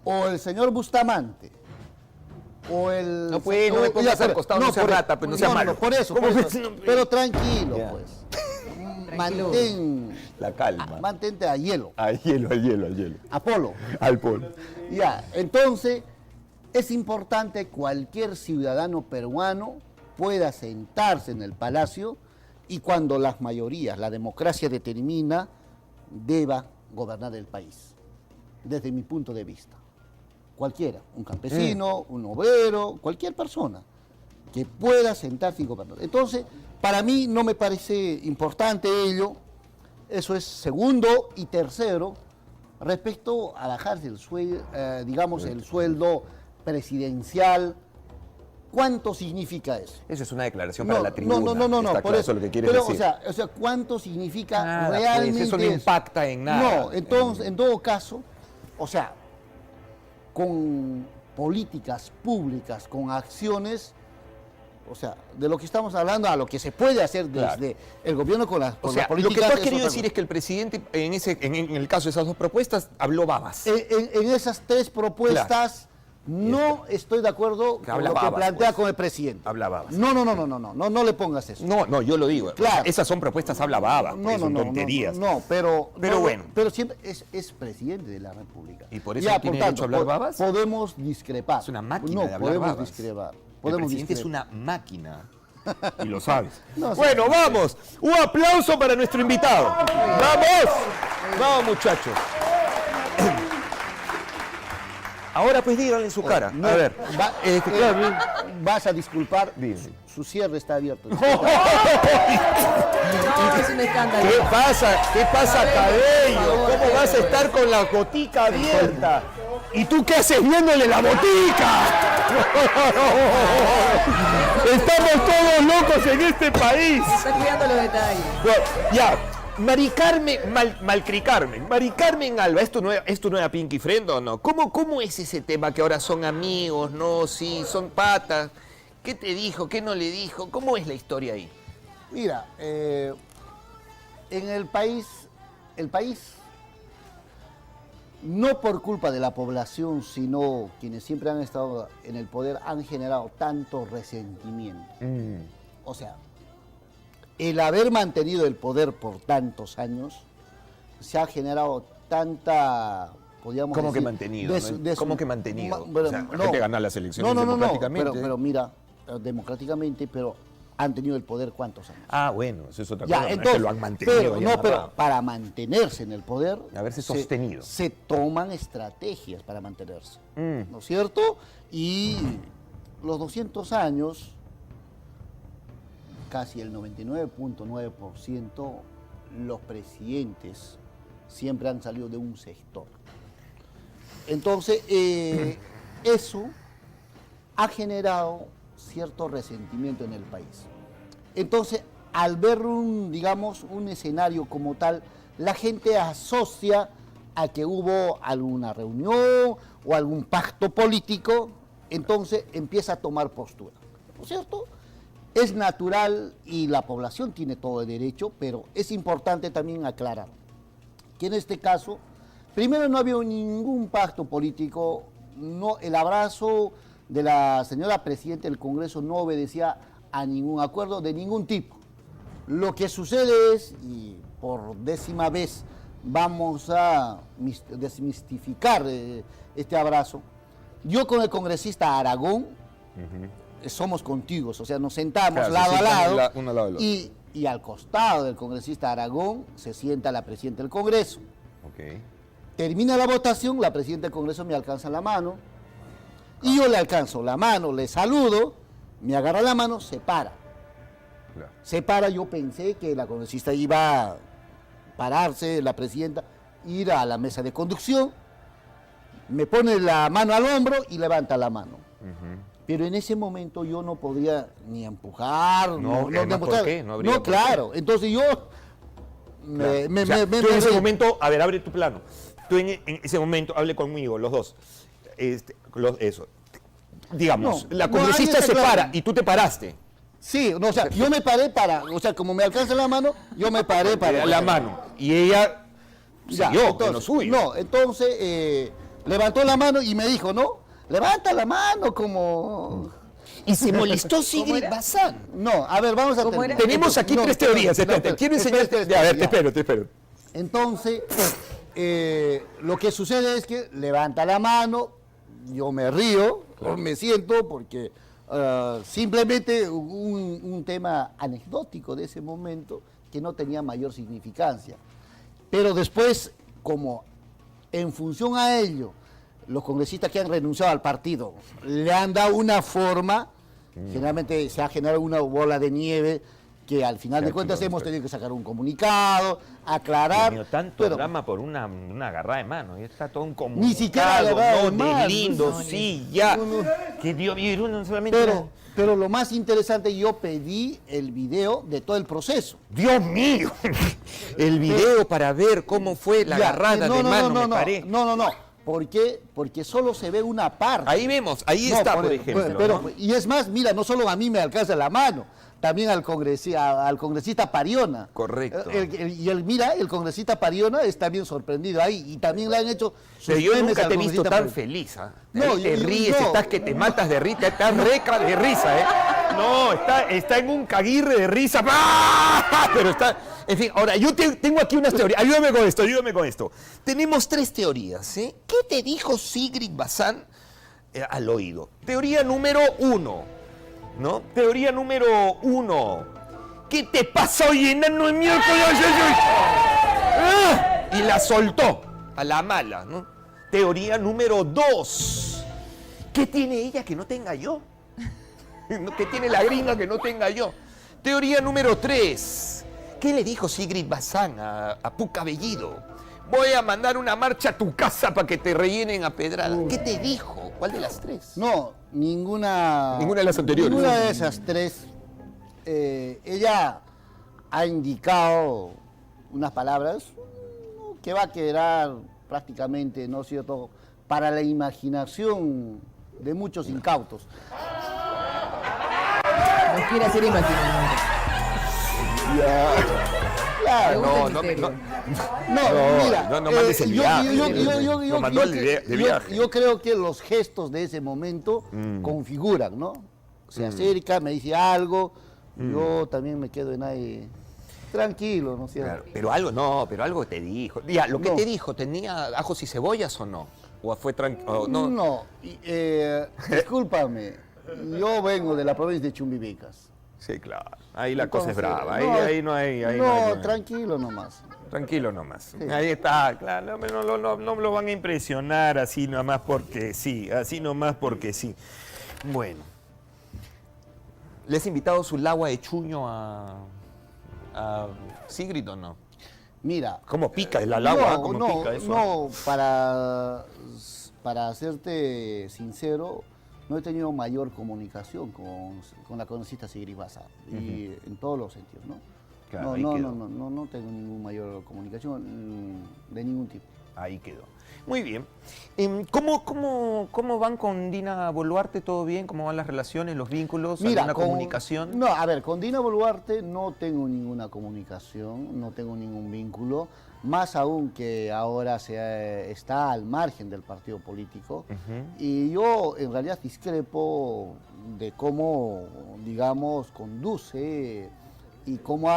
o el señor Bustamante, o el... No, pues, no me pongas al costado, no sea rata, pues, no sea malo. por eso, ¿Cómo por ves? eso. Pero tranquilo, Ya. pues. La calma. Mantente a hielo, Al hielo. a polo. Al polo. Ya, entonces es importante que cualquier ciudadano peruano pueda sentarse en el palacio y cuando las mayorías, la democracia determina, deba gobernar el país, desde mi punto de vista. Cualquiera, un campesino, un obrero, cualquier persona que pueda sentarse y gobernar. Entonces, para mí no me parece importante ello. Eso es segundo. Y tercero, respecto a bajarse el sueldo, el sueldo presidencial, ¿cuánto significa eso? Eso es una declaración para la tribuna. No, Está por claro, eso. es lo que quieres Pero, decir. o sea, ¿cuánto significa Nada, pues, realmente eso no impacta en nada. No, entonces, en todo caso, o sea, con políticas públicas, con acciones, o sea, de lo que estamos hablando a lo que se puede hacer desde el gobierno con las O sea, lo que tú has querido decir es que el presidente, en el caso de esas dos propuestas, habló babas. En esas tres propuestas no estoy de acuerdo con Habla lo que babas, plantea pues. con el presidente. Habla babas. No le pongas eso. No, yo lo digo. Claro. O sea, esas son propuestas habla babas, pues, son tonterías. Pero bueno. Pero siempre es presidente de la República. ¿Y por eso tiene derecho a hablar babas? Podemos discrepar. Es una máquina de hablar podemos babas. discrepar. El presidente es una máquina. Y lo sabes. No, sí. Bueno, vamos. Un aplauso para nuestro invitado. ¡Vamos! Vamos, muchachos. Ahora pues díganle en su cara. No, A ver. Claro. Vas a disculpar. Dime. Su cierre está abierto. No, es un escándalo. ¿Qué pasa? ¿Qué pasa, Cabello? ¿Cómo vas a estar con la botica abierta? ¿Y tú qué haces viéndole la botica? Estamos todos locos en este país. Está cuidando los detalles. Bueno, ya, Mari Carmen, Malcri Carmen, Mari Carmen Alba, ¿es tu nueva Pinky Friend o no? ¿Cómo es ese tema que ahora son amigos, no? Sí, son patas. ¿Qué te dijo? ¿Qué no le dijo? ¿Cómo es la historia ahí? Mira, en el país, no por culpa de la población, sino quienes siempre han estado en el poder, han generado tanto resentimiento. O sea, el haber mantenido el poder por tantos años, se ha generado tanta, podríamos ¿Cómo que decir, mantenido? ¿Cómo que mantenido? Bueno, O sea, la gente gana las elecciones democráticamente. pero mira, democráticamente, pero han tenido el poder ¿cuántos años? Ah, bueno, eso es otra Ya, cosa, no es entonces, que lo han mantenido. pero, ahí no, amarrado. pero para mantenerse en el poder, Haberse sostenido. se toman estrategias para mantenerse, Mm. ¿no es cierto? Y los 200 años, casi el 99.9%, los presidentes siempre han salido de un sector. Entonces, eso ha generado cierto resentimiento en el país. Entonces, al ver un escenario como tal, la gente asocia a que hubo alguna reunión o algún pacto político, entonces empieza a tomar postura, ¿no es cierto? Es natural y la población tiene todo el derecho, pero es importante también aclarar que en este caso, primero no había ningún pacto político, no, el abrazo de la señora Presidenta del Congreso no obedecía a ningún acuerdo de ningún tipo. Lo que sucede es, y por 10ª vez vamos a desmistificar este abrazo, yo con el congresista Aragón, somos contiguos, o sea, nos sentamos Claro, lado a lado, uno al lado del otro. y al costado del congresista Aragón se sienta la Presidenta del Congreso. Ok. Termina la votación, la Presidenta del Congreso me alcanza la mano, y yo le alcanzo la mano, le saludo, me agarra la mano, se para. Claro. Se para, yo pensé que la congresista iba a pararse, la Presidenta, ir a la mesa de conducción, me pone la mano al hombro y levanta la mano. Pero en ese momento yo no podía ni empujar, No, además, ¿por qué? No habría por qué. claro. Entonces yo Claro. O sea, tú en ese momento, a ver, abre tu plano. Tú en ese momento, hable conmigo, los dos. Eso. Digamos, No, la no, congresista ahí está se claro. para y tú te paraste. Sí, no, o sea, yo me paré o sea, como me alcanza la mano, yo me paré para... La mano. Y ella Ya, siguió entonces, en lo suyo. No, entonces levantó la mano y me dijo, no, levanta la mano como... Y se molestó Sigrid Bazán. No, a ver, vamos a ¿Cómo terminar. era? Tenemos aquí No, tres teorías. no, Espérate, quiero espera, enseñarte. espera, A ver, ya. te espero. Entonces, lo que sucede es que levanta la mano, yo me río, me siento, porque simplemente un tema anecdótico de ese momento que no tenía mayor significancia. Pero después, como en función a ello, los congresistas que han renunciado al partido le han dado una forma, generalmente se ha generado una bola de nieve que al final de cuentas hemos tenido que sacar un comunicado, aclarar. Dios mío, tanto pero- drama por una agarrada de mano. Y está todo un Ni siquiera comunicado, agarrada de no, mano. de lindo, No, sí, ya. no. Que Dios mío, uno solamente... pero lo más interesante, yo pedí el video de todo el proceso. Dios mío, el video para ver cómo fue la Ya, agarrada de mano, me paré. No. ¿Por qué? Porque solo se ve una parte. Ahí vemos, ahí No, está, por ejemplo. pero- ¿no? Y es más, mira, no solo a mí me alcanza la mano, también al congresista Pariona. Correcto. Mira, el congresista Pariona está bien sorprendido ahí y también le han hecho sus Pero yo memes nunca al te he visto congresista tan Pariona. feliz, ¿ah? No, Ahí te yo- ríes, no. estás que te matas de risa, estás reca de risa, ¿eh? No, está en un caguirre de risa. ¡Ah! Pero está... En fin, ahora, yo tengo aquí unas teorías. Ayúdame con esto. Tenemos tres teorías, ¿eh? ¿Qué te dijo Sigrid Bazán al oído? Teoría número 1, ¿no? Teoría número 1. ¿Qué te pasa hoy, enano de miércoles? ¡Ah! Y la soltó a la mala, ¿no? Teoría número 2. ¿Qué tiene ella que no tenga yo? ¿Qué tiene la gringa que no tenga yo? Teoría número 3. ¿Qué le dijo Sigrid Bazán a Puca Bellido? Voy a mandar una marcha a tu casa para que te rellenen a pedrada. ¿Qué te dijo? ¿Cuál de las tres? No, ninguna Ninguna de las anteriores. Ninguna de esas tres. Ella ha indicado unas palabras que va a quedar prácticamente, ¿no es cierto?, para la imaginación de muchos incautos. No quiere hacer imaginación. Claro. No, Mira, no mandes el viaje. Lo mandó de viaje. Yo creo que los gestos de ese momento configuran, ¿no? Se acerca, me dice algo, yo también me quedo en ahí tranquilo, ¿no es cierto? Claro, pero algo te dijo. Ya, lo que No. te dijo, ¿tenía ajos y cebollas o no? ¿O fue tranquilo? No. No, discúlpame, yo vengo de la provincia de Chumbibicas. Sí, claro. Ahí la cosa es Entonces, brava. Ahí no hay. Tranquilo nomás. Tranquilo nomás. Ahí está, claro. No lo van a impresionar así nomás porque sí. Así nomás porque sí. Bueno. ¿Le has invitado su agua de chuño a Sigrid o no? Mira. ¿Cómo pica el agua? ¿Cómo pica eso? No, para serte sincero, no he tenido mayor comunicación con la congresista Sigrid Baza, y en todos los sentidos, ¿no? Claro, ahí quedó. No tengo ninguna mayor comunicación de ningún tipo. Ahí quedó. Muy bien. ¿Cómo van con Dina Boluarte? ¿Todo bien? ¿Cómo van las relaciones, los vínculos? ¿Alguna comunicación? No, a ver, con Dina Boluarte no tengo ninguna comunicación, no tengo ningún vínculo, más aún que ahora está al margen del partido político. Y yo en realidad discrepo de cómo, digamos, conduce y cómo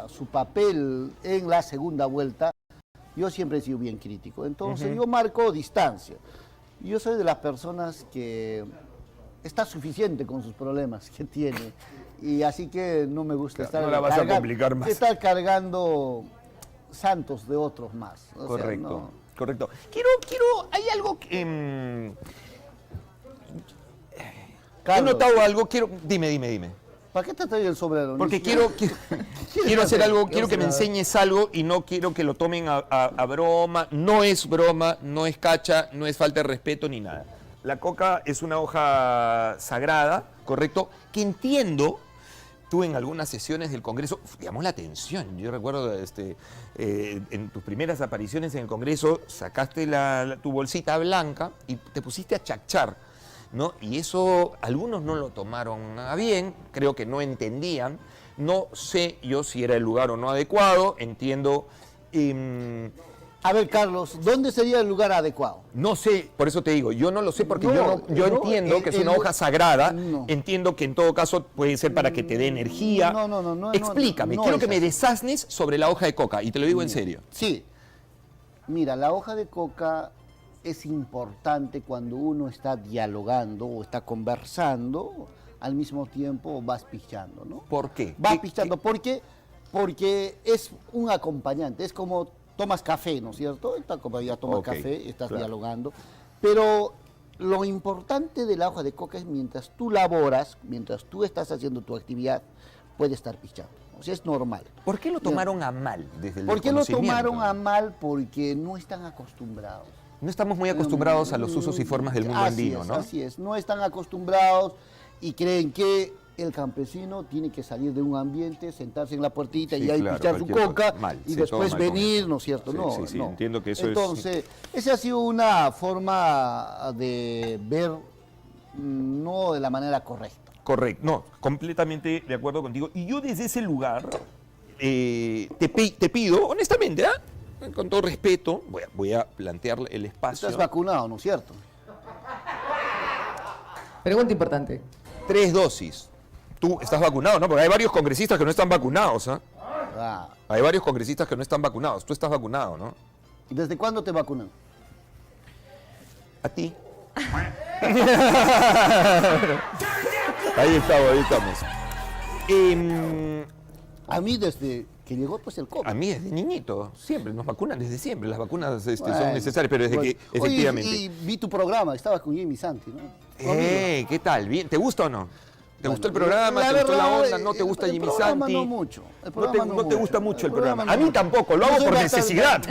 su papel en la segunda vuelta. Yo siempre he sido bien crítico, entonces yo marco distancia. Yo soy de las personas que está suficiente con sus problemas que tiene, y así que no me gusta no la vas a complicar más. Estar cargando santos de otros más. O sea, Correcto, no. correcto. Hay algo que... he Carlos, notado algo, dime. ¿para qué te traes el sombrero? Porque Ni siquiera- quiero hacer algo, quiero que me enseñes algo y no quiero que lo tomen a broma. No es broma, no es cacha, no es falta de respeto ni nada. La coca es una hoja sagrada, ¿correcto? Que entiendo, tú en algunas sesiones del Congreso, llamó la atención. Yo recuerdo en tus primeras apariciones en el Congreso, sacaste tu bolsita blanca y te pusiste a chachar, ¿no? Y eso algunos no lo tomaron a bien, creo que no entendían. No sé yo si era el lugar o no adecuado, entiendo. A ver, Carlos, ¿dónde sería el lugar adecuado? No sé, por eso te digo, yo no lo sé porque No, yo no, entiendo que es una hoja sagrada, entiendo que en todo caso puede ser para que te dé energía. No, Explícame, no quiero es que me así. desasnes sobre la hoja de coca y te lo digo en serio. Sí. Mira, la hoja de coca es importante cuando uno está dialogando o está conversando, al mismo tiempo vas pichando, ¿no? ¿Por qué? Vas pichando, porque es un acompañante, es como tomas café, ¿no es cierto? Ya tomas Ok, café, estás claro. dialogando, pero lo importante de la hoja de coca es mientras tú laboras, mientras tú estás haciendo tu actividad, puedes estar pichando. O sea, es normal. ¿Por qué lo tomaron a mal desde el ¿Por qué lo desconocimiento? tomaron a mal? Porque no están acostumbrados. No estamos muy acostumbrados a los usos y formas del mundo andino, ¿no? Así es, no están acostumbrados y creen que el campesino tiene que salir de un ambiente, sentarse en la puertita Sí, y ahí claro, pichar su cualquier coca cosa. Mal, y sí, después todo mal con venir, eso. ¿no es cierto? Sí, No, sí, sí, no. entiendo que eso es- Entonces, esa ha sido una forma de ver no de la manera correcta. Correcto, no, completamente de acuerdo contigo. Y yo desde ese lugar te pido, honestamente, con todo respeto, voy a plantear el espacio. Estás vacunado, ¿no es cierto? Pregunta importante. 3 dosis. Tú estás vacunado, ¿no? Porque hay varios congresistas que no están vacunados, ¿ah? Ah, Hay varios congresistas que no están vacunados. Tú estás vacunado, ¿no? ¿desde cuándo te vacunan? A ti. Ahí estamos. A mí desde que llegó pues el COVID. A mí desde niñito, siempre, nos vacunan desde siempre. Las vacunas son Bueno, necesarias, pero desde bueno. que, efectivamente. Oye, y vi tu programa, estabas con Jimmy Santi, ¿no? Tu amigo. ¿Qué tal? ¿Bien? ¿Te gusta o no? ¿Te Bueno, gustó el programa? la ¿Te gustó la verdad, onda? ¿No te gusta el Jimmy programa Santi? no mucho, el No programa no te mucho. gusta mucho el El programa programa. no A mí mucho. tampoco, lo Yo hago soy por bastante- necesidad.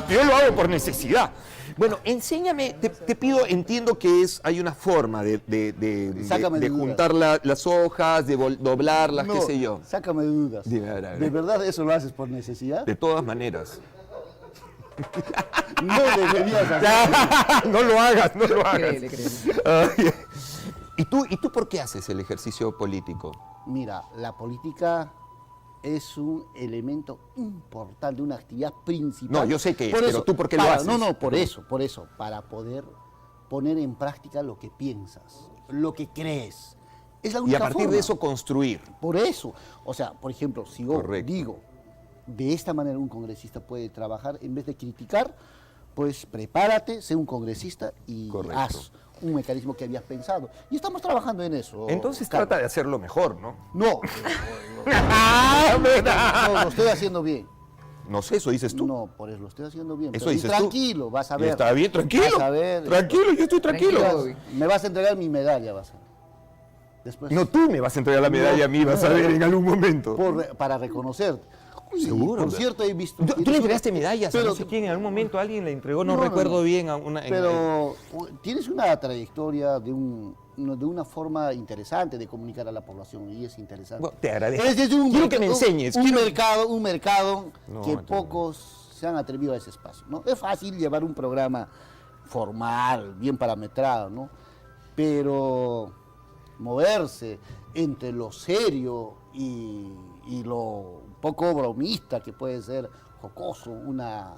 Yo lo hago por necesidad. Bueno, enséñame, te pido, entiendo que hay una forma Sácame de de dudas. juntar las hojas, de doblarlas, qué sé yo. Sácame de dudas. Dime, a ver. ¿De verdad eso lo haces por necesidad? De todas maneras. No deberías hacer. No lo hagas, no lo hagas. Créele, créele. Ay, ¿Y tú por qué haces el ejercicio político? Mira, la política es un elemento importante, una actividad principal. No, yo sé que es, Por pero ¿tú por qué lo haces? No, por eso, para poder poner en práctica lo que piensas, lo que crees. Es la Y única a partir forma. de eso construir. Por eso. O sea, por ejemplo, si yo Correcto. digo, de esta manera un congresista puede trabajar, en vez de criticar, pues prepárate, sé un congresista y Correcto. haz un mecanismo que habías pensado. Y estamos trabajando en eso. Entonces Carlos. trata de hacerlo mejor, ¿no? No, ¿Verdad? no, lo estoy haciendo bien. No sé, eso dices tú. No, por eso lo estoy haciendo bien. Eso Pero dices tú. tranquilo, vas a Y ver. está bien, tranquilo. Vas a ver. Tranquilo, yo estoy tranquilo. Tranquilo. Me vas a entregar mi medalla, vas a ver. Después, No, tú me vas a entregar la medalla a mí, vas a ver en algún momento. para reconocerte. Uy, Seguro. Por cierto, he visto. ¿Tú le entregaste medallas a Pero- no sé quién? En algún momento alguien le entregó, no, No, no, recuerdo no. bien. A una, Pero tienes una trayectoria de una forma interesante de comunicar a la población y es interesante. Bueno, te agradezco. Un Quiero que me enseñes. Un quiero- mercado No, que no. pocos se han atrevido a ese espacio, ¿no? Es fácil llevar un programa formal, bien parametrado, ¿no? Pero moverse entre lo serio y lo poco bromista que puede ser jocoso, una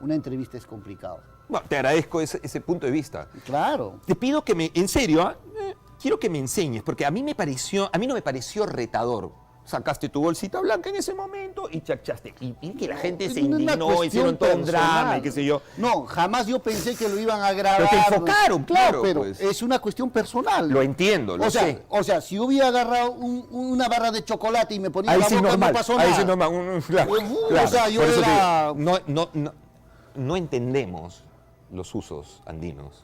entrevista es complicado. Bueno, te agradezco ese punto de vista. Claro. Te pido que en serio, quiero que me enseñes, porque a mí no me pareció retador. Sacaste tu bolsita blanca en ese momento y chachaste. Y que la gente se Una indignó, cuestión hicieron todo un drama personal. y qué sé yo. No, jamás yo pensé que lo iban a grabar. Pero te enfocaron, claro, No, pero pues. es una cuestión personal. Lo entiendo, lo sé. O sea, si yo hubiera agarrado una barra de chocolate y me ponía Ahí en la sí es boca, normal, no pasó ahí nada. sí es normal. Claro, O sea, yo por eso te era- digo, no entendemos los usos andinos.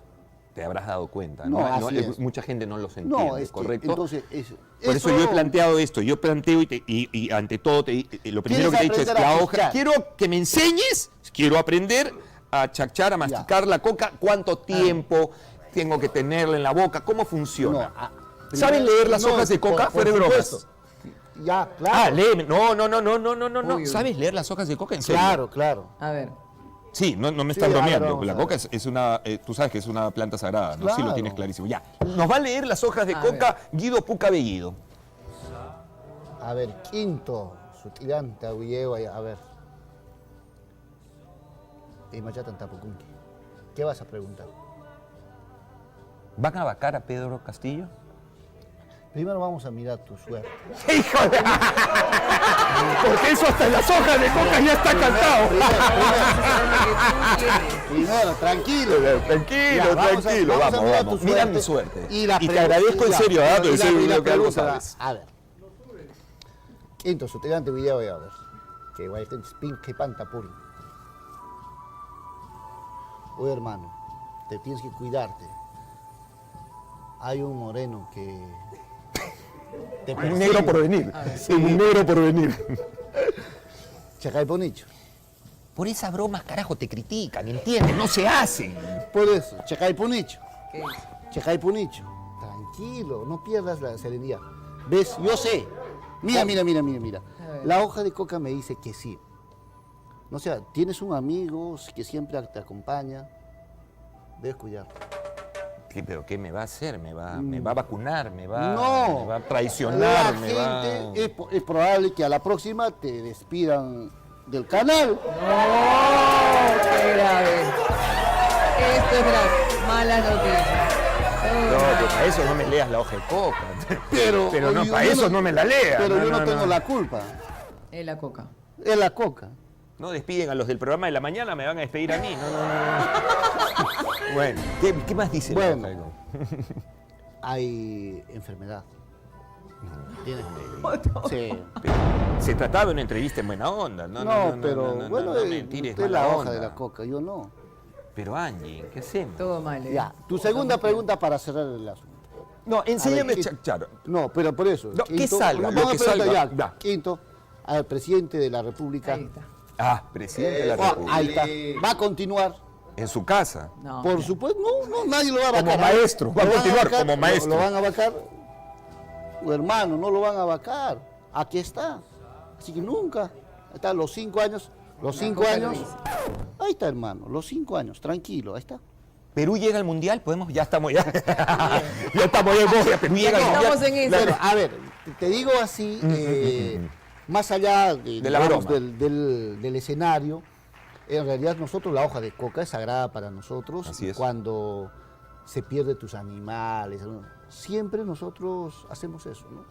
Te habrás dado cuenta. No, así es. Mucha gente no los entiende, No, es que, ¿correcto? entonces, Por eso yo he planteado esto. Yo planteo y ante todo lo primero que te he dicho es aprender a la hoja. escuchar. Quiero que me enseñes, quiero aprender a chachar, a masticar la coca. ¿Cuánto tiempo tengo que tenerla en la boca? ¿Cómo funciona? ¿Sabes leer las hojas de coca? Fuera de bromas. supuesto. Ya, claro. Ah, léeme. No. Uy, uy. ¿Sabes leer las hojas de coca? ¿En serio? Claro, claro. A ver. Sí, no me Sí, estás a ver, bromeando. vamos La a coca ver. es una, tú sabes que es una planta sagrada, ¿no? Sí lo Claro. tienes clarísimo. Ya, nos va a leer las hojas de A coca Guido Puca Bellido. A ver, quinto, su tirante, Aguilleo, a ver. Y Machatan Tapucunqui. ¿Qué vas a preguntar? ¿Van a vacar a Pedro Castillo? Primero vamos a mirar tu suerte. ¡Hijo de... Porque eso hasta en las hojas de coca ya está cantado. Primero, tranquilo. Tranquilo, Ya, vamos a tranquilo. mirar Vamos. tu Mira suerte. mi suerte. Y, la te pregunta- agradezco en ya, serio, ¿ah? y Pero la- seguro y la que algo pregunta, sabes. A ver. Quinto, su tirante video, a ver. Que igual está en spin, que pantapuri. Oye, hermano, te tienes que cuidarte. Hay un moreno que... te Un persigue. negro por venir. Un negro por venir. Chacay Ponicho. Por esas bromas, carajo, te critican, ¿entiendes? No se hacen. Por eso, Chacay Ponicho. ¿Qué es? Chacay Ponicho. Tranquilo, no pierdas la serenidad. ¿Ves? Yo sé. Mira. A ver. La hoja de coca me dice que sí. No sé, tienes un amigo que siempre te acompaña. Debes cuidarte. ¿Pero qué me va a hacer? ¿Me va a vacunar? ¿Me va a La traicionar? gente es probable que a la próxima te despidan del canal. ¡Qué grave! Esto es grave. Malas noticias. No, que para eso no me leas la hoja de coca. Pero no, yo para eso no me la leas. Pero No, yo no no, tengo no. la culpa. Es la coca. Es la coca. No despiden a los del programa de la mañana, me van a despedir a mí. No. Bueno, ¿qué más dice la hoja de Bueno, coca? hay enfermedad. ¿Tienes? Sí. Se trataba de una entrevista en buena onda. No, pero bueno, no me tires usted es la mala hoja onda. de la coca, yo no. Pero Angie, ¿qué hacemos? Todo mal, ¿eh? Ya, tu segunda pregunta para cerrar el asunto. No, enséñame A ver, chachar. No, pero por eso. No, que salga, lo vamos que a preguntar salga. ya. Ya. Quinto, al presidente de la República. Ahí está. Ah, presidente de la Oh, República. ahí está. Va a continuar En su casa. No. Por supuesto, no, nadie lo va a vacar. Como maestro, va a Lo van continuar vacar, como maestro. Lo van a vacar. Hermano, no lo van a vacar. Aquí está. Así que nunca. Está los 5 años. Los 5 Coca años. lo dice. Ahí está, hermano. Los 5 años. Tranquilo, ahí está. Perú llega al mundial, podemos, ya estamos ya. Ya estamos ya, vos, ya Perú llega al mundial. Estamos en eso. Bueno, a ver, te digo así, más allá De la digamos, broma. del escenario, en realidad nosotros la hoja de coca es sagrada para nosotros. Así es. Cuando se pierde tus animales, siempre nosotros hacemos eso, ¿no?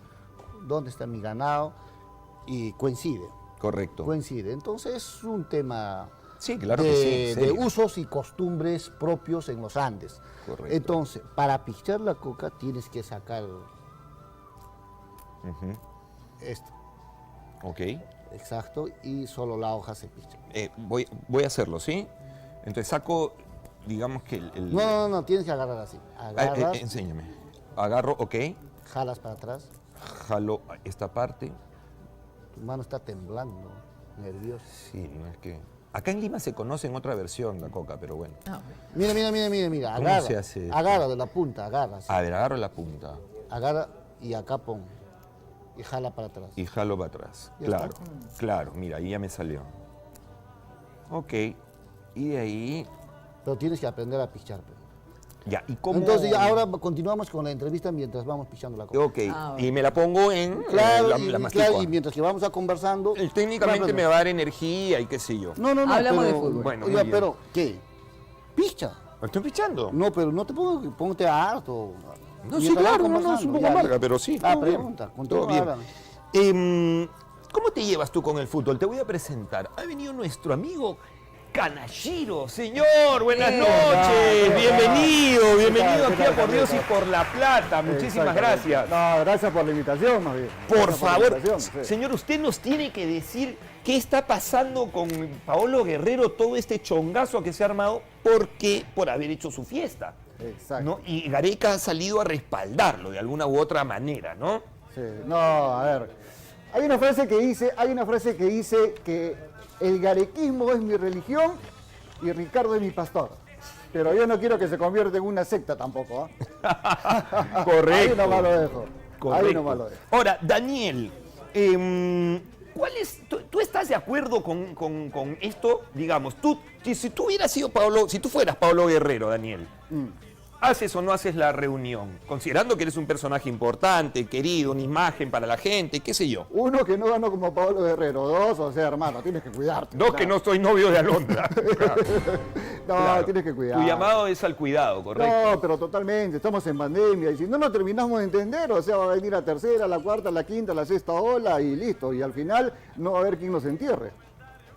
¿Dónde está mi ganado? Y coincide, Correcto. coincide. Entonces es un tema Sí, claro que sí. de serio. usos y costumbres propios en los Andes. Correcto. Entonces, para pichar la coca tienes que sacar Ujú. esto, Ok. exacto, y solo la hoja se picha. Voy a hacerlo, ¿sí? Entonces saco, digamos que el... No, tienes que agarrar así. Agarras, enséñame. Agarro, ok. jalas para atrás, Jalo esta parte. tu mano está temblando, nerviosa. Sí, no es que... Acá en Lima se conoce en otra versión la coca, pero bueno. No. Mira, ¿Cómo agarra, se hace esto? agarra de la punta, agarra, así. A ver, agarro la punta Agarra y acá pon, y jala para atrás. y jalo para atrás. Ya Claro, está. claro, mira, ahí ya me salió. Ok, y de ahí... Pero tienes que aprender a pichar. Ya, ¿y cómo...? Entonces, ya ahora continuamos con la entrevista mientras vamos pichando la coca. Ok, Ah, y me la pongo en... Claro, la mastico. claro, y mientras que vamos a conversando... Técnicamente Claro, me va a dar energía y qué sé yo. No, Hablamos pero, de fútbol. Bueno, oiga, muy bien. pero, ¿qué? Picha. ¿Estoy pichando? No, pero no te ponte harto. No, sí, Mientras claro, vamos no, es un conversando, poco ya, amarga, pero sí. Ah, todo bien. pregunta, Todo continúa, bien. háblame. ¿Cómo te llevas tú con el fútbol? Te voy a presentar. Ha venido nuestro amigo Kanashiro. Señor, buenas Bien. noches. Bienvenido, bienvenido ¿Qué aquí tal, a Por Dios y Carlitos? por la Plata. Muchísimas Exactamente. gracias. No, gracias por la invitación, más bien. Por Gracias la favor, invitación, sí. señor, usted nos tiene que decir qué está pasando con Paolo Guerrero, todo este chongazo que se ha armado por haber hecho su fiesta. Exacto. ¿No? Y Gareca ha salido a respaldarlo de alguna u otra manera, ¿no? Sí. No, a ver. Hay una frase que dice que el garequismo es mi religión y Ricardo es mi pastor. Pero yo no quiero que se convierta en una secta tampoco, ¿ah? Correcto. Ahí nomás lo dejo. Ahí Correcto. nomás lo dejo. Ahora, Daniel, ¿cuál es, tú estás de acuerdo con esto? Digamos, si tú hubieras sido si tú fueras Paolo Guerrero, Daniel, ¿haces o no haces la reunión? Considerando que eres un personaje importante, querido, una imagen para la gente, qué sé yo. Uno, que no ganó como Pablo Guerrero. Dos, o sea, hermano, tienes que cuidarte. Dos, que no soy novio de Alondra. Claro. No, Claro. tienes que cuidarte. Tu llamado es al cuidado, correcto. No, pero totalmente, estamos en pandemia y si no lo terminamos de entender, o sea, va a venir la tercera, la cuarta, la quinta, la sexta ola y listo, y al final no va a haber quien nos entierre.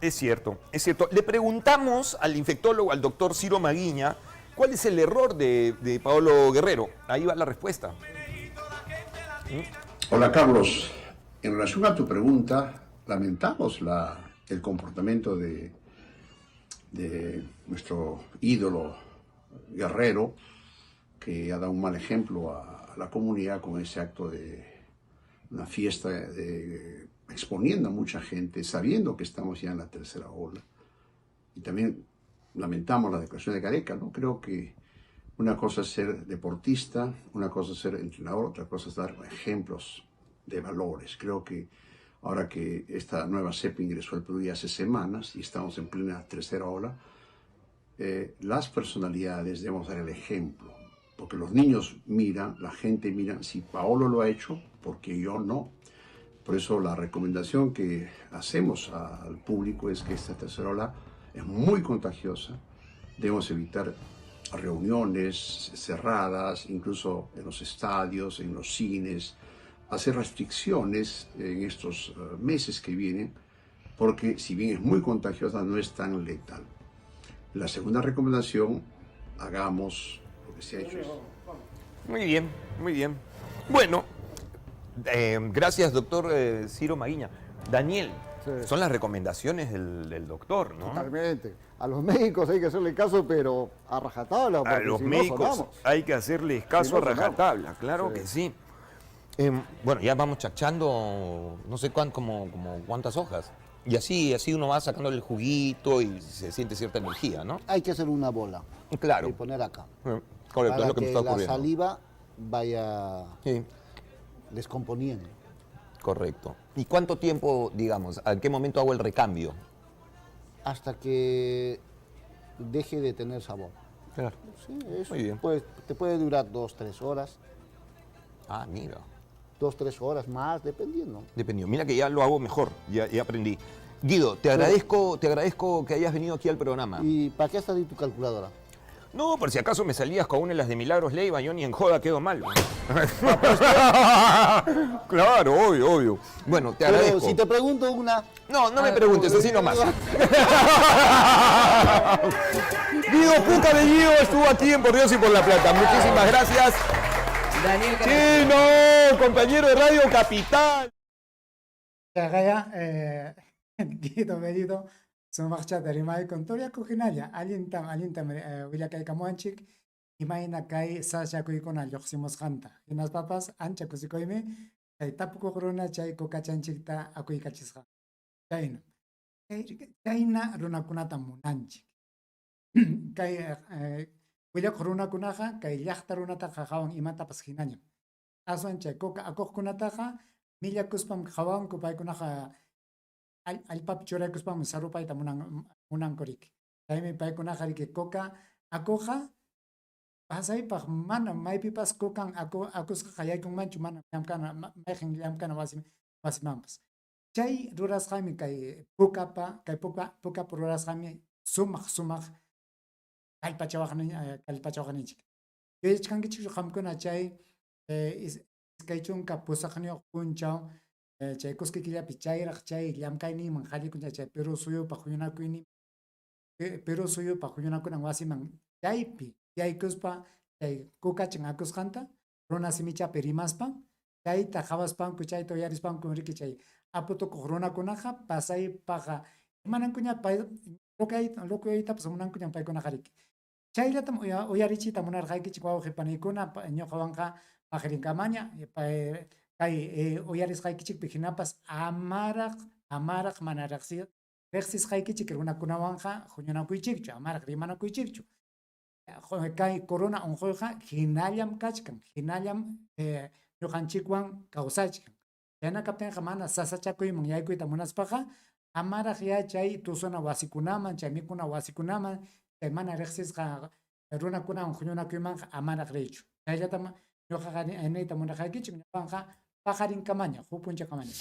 Es cierto, es cierto. Le preguntamos al infectólogo, al doctor Ciro Maguiña, ¿cuál es el error de Paolo Guerrero? Ahí va la respuesta. Hola Carlos, en relación a tu pregunta, lamentamos el comportamiento de nuestro ídolo Guerrero, que ha dado un mal ejemplo a la comunidad con ese acto de una fiesta exponiendo a mucha gente, sabiendo que estamos ya en la tercera ola. Y también lamentamos la declaración de Gareca, ¿no? Creo que una cosa es ser deportista, una cosa es ser entrenador, otra cosa es dar ejemplos de valores. Creo que ahora que esta nueva cepa ingresó al Perú ya hace semanas y estamos en plena tercera ola, las personalidades debemos dar el ejemplo, porque los niños miran, la gente mira, si Paolo lo ha hecho, porque yo no. Por eso la recomendación que hacemos al público es que esta tercera ola es muy contagiosa, debemos evitar reuniones cerradas, incluso en los estadios, en los cines, hacer restricciones en estos meses que vienen, porque si bien es muy contagiosa, no es tan letal. La segunda recomendación, hagamos lo que se ha hecho. Muy bien, muy bien. Bueno, gracias, doctor Ciro Maguiña. Daniel, Sí. son las recomendaciones del doctor, ¿no? Totalmente. A los médicos hay que hacerle caso, pero a rajatabla, A porque los si no médicos sonamos. hay que hacerles caso Si no a rajatabla, claro Sí. que sí. Bueno, ya vamos chachando, no sé cuántas hojas. Y así uno va sacándole el juguito y se siente cierta energía, ¿no? Hay que hacer una bola Claro. y poner acá. Correcto, es Para lo que me que está la ocurriendo. saliva vaya Sí, descomponiendo. correcto. ¿Y cuánto tiempo, digamos, a qué momento hago el recambio? Hasta que deje de tener sabor. Claro. Sí, eso Muy bien. pues, te puede durar 2-3 horas, Ah, mira. 2-3 horas más, dependiendo. Dependió. Mira que ya lo hago mejor, ya aprendí. Guido, te agradezco que hayas venido aquí al programa. ¿Y para qué está ahí tu calculadora? No, por si acaso me salías con una de las de Milagros Leiva, yo ni en joda quedo mal. Claro, obvio. Bueno, te Pero agradezco. si te pregunto una... No me preguntes, así nomás. Guido Puca de Guido estuvo aquí en Por Dios y por la Plata. Muchísimas gracias. Daniel Carrasco. Chino, compañero de Radio Capital. Kaya Guido Bellido sumaqcha tarimay con Toria Kujinaya alintam willa kay kamuanchik imayna kay sashakuykuna lluqsimus qanta hinas papas ancha kusikoymi kay tapukuq runa chay kokachanchikta akuykachisqa chayna chayna runakunata munanchik kay willaq runakunaqa kay llaqta runataqa hawan imatapas hinañam aswan chay koka akuqkunataqa millakuspam hawanku paykunaqa alpap churaykuspam sarupayta munankurik chaymi paykunaqa riki koka akuqa pasaypaq mana maypipas kokan akusqa yaykunmanchu mana mayqin llamkana wasimanpas chay rurasqami kay puka rurasqami sumaq kallpachawaqninchik yuyachkankichik qamkuna chay iskay chunka pusaqniyuq punchaw chay kuski killapi chayraq chay llamkayninman qhalikuncha chay Perú suyupa huyunakunan wasiman chaypi yaykuspa chay kukachan akusqanta runa simichapi rimaspan chayta qhawaspanku chayta uyarispanku riki chay aputukuq runakunaqa pasaypaqa imanankuña lokuyaytapas munankuñan paykunaqa riki chayllatam uyarichiyta munarqaykichik wawqipaniykuna ñuqawanqa paqirinkamaña kay uyarisqaykichikpi hinapas amaraq mana riqsisqaykichik runakunawanqa huñunakuychikchu amaraq rimanakuychikchu kay corona unquyqa hinallam kachkan hinallam ñuqanchikwan kawsachkan chayna kaptinqa mana sasachakuyman yaykuyta munaspaqa amaraq ya chay tusuna wasikunaman chay mikuna wasikunaman chay mana riqsisqa runakunawan huñunakuymanqa amaraq riychu chayllatam ñuqaqa niyta munarqaykichik ñuqanqa pajarin kamaña, hupuncha kamaña.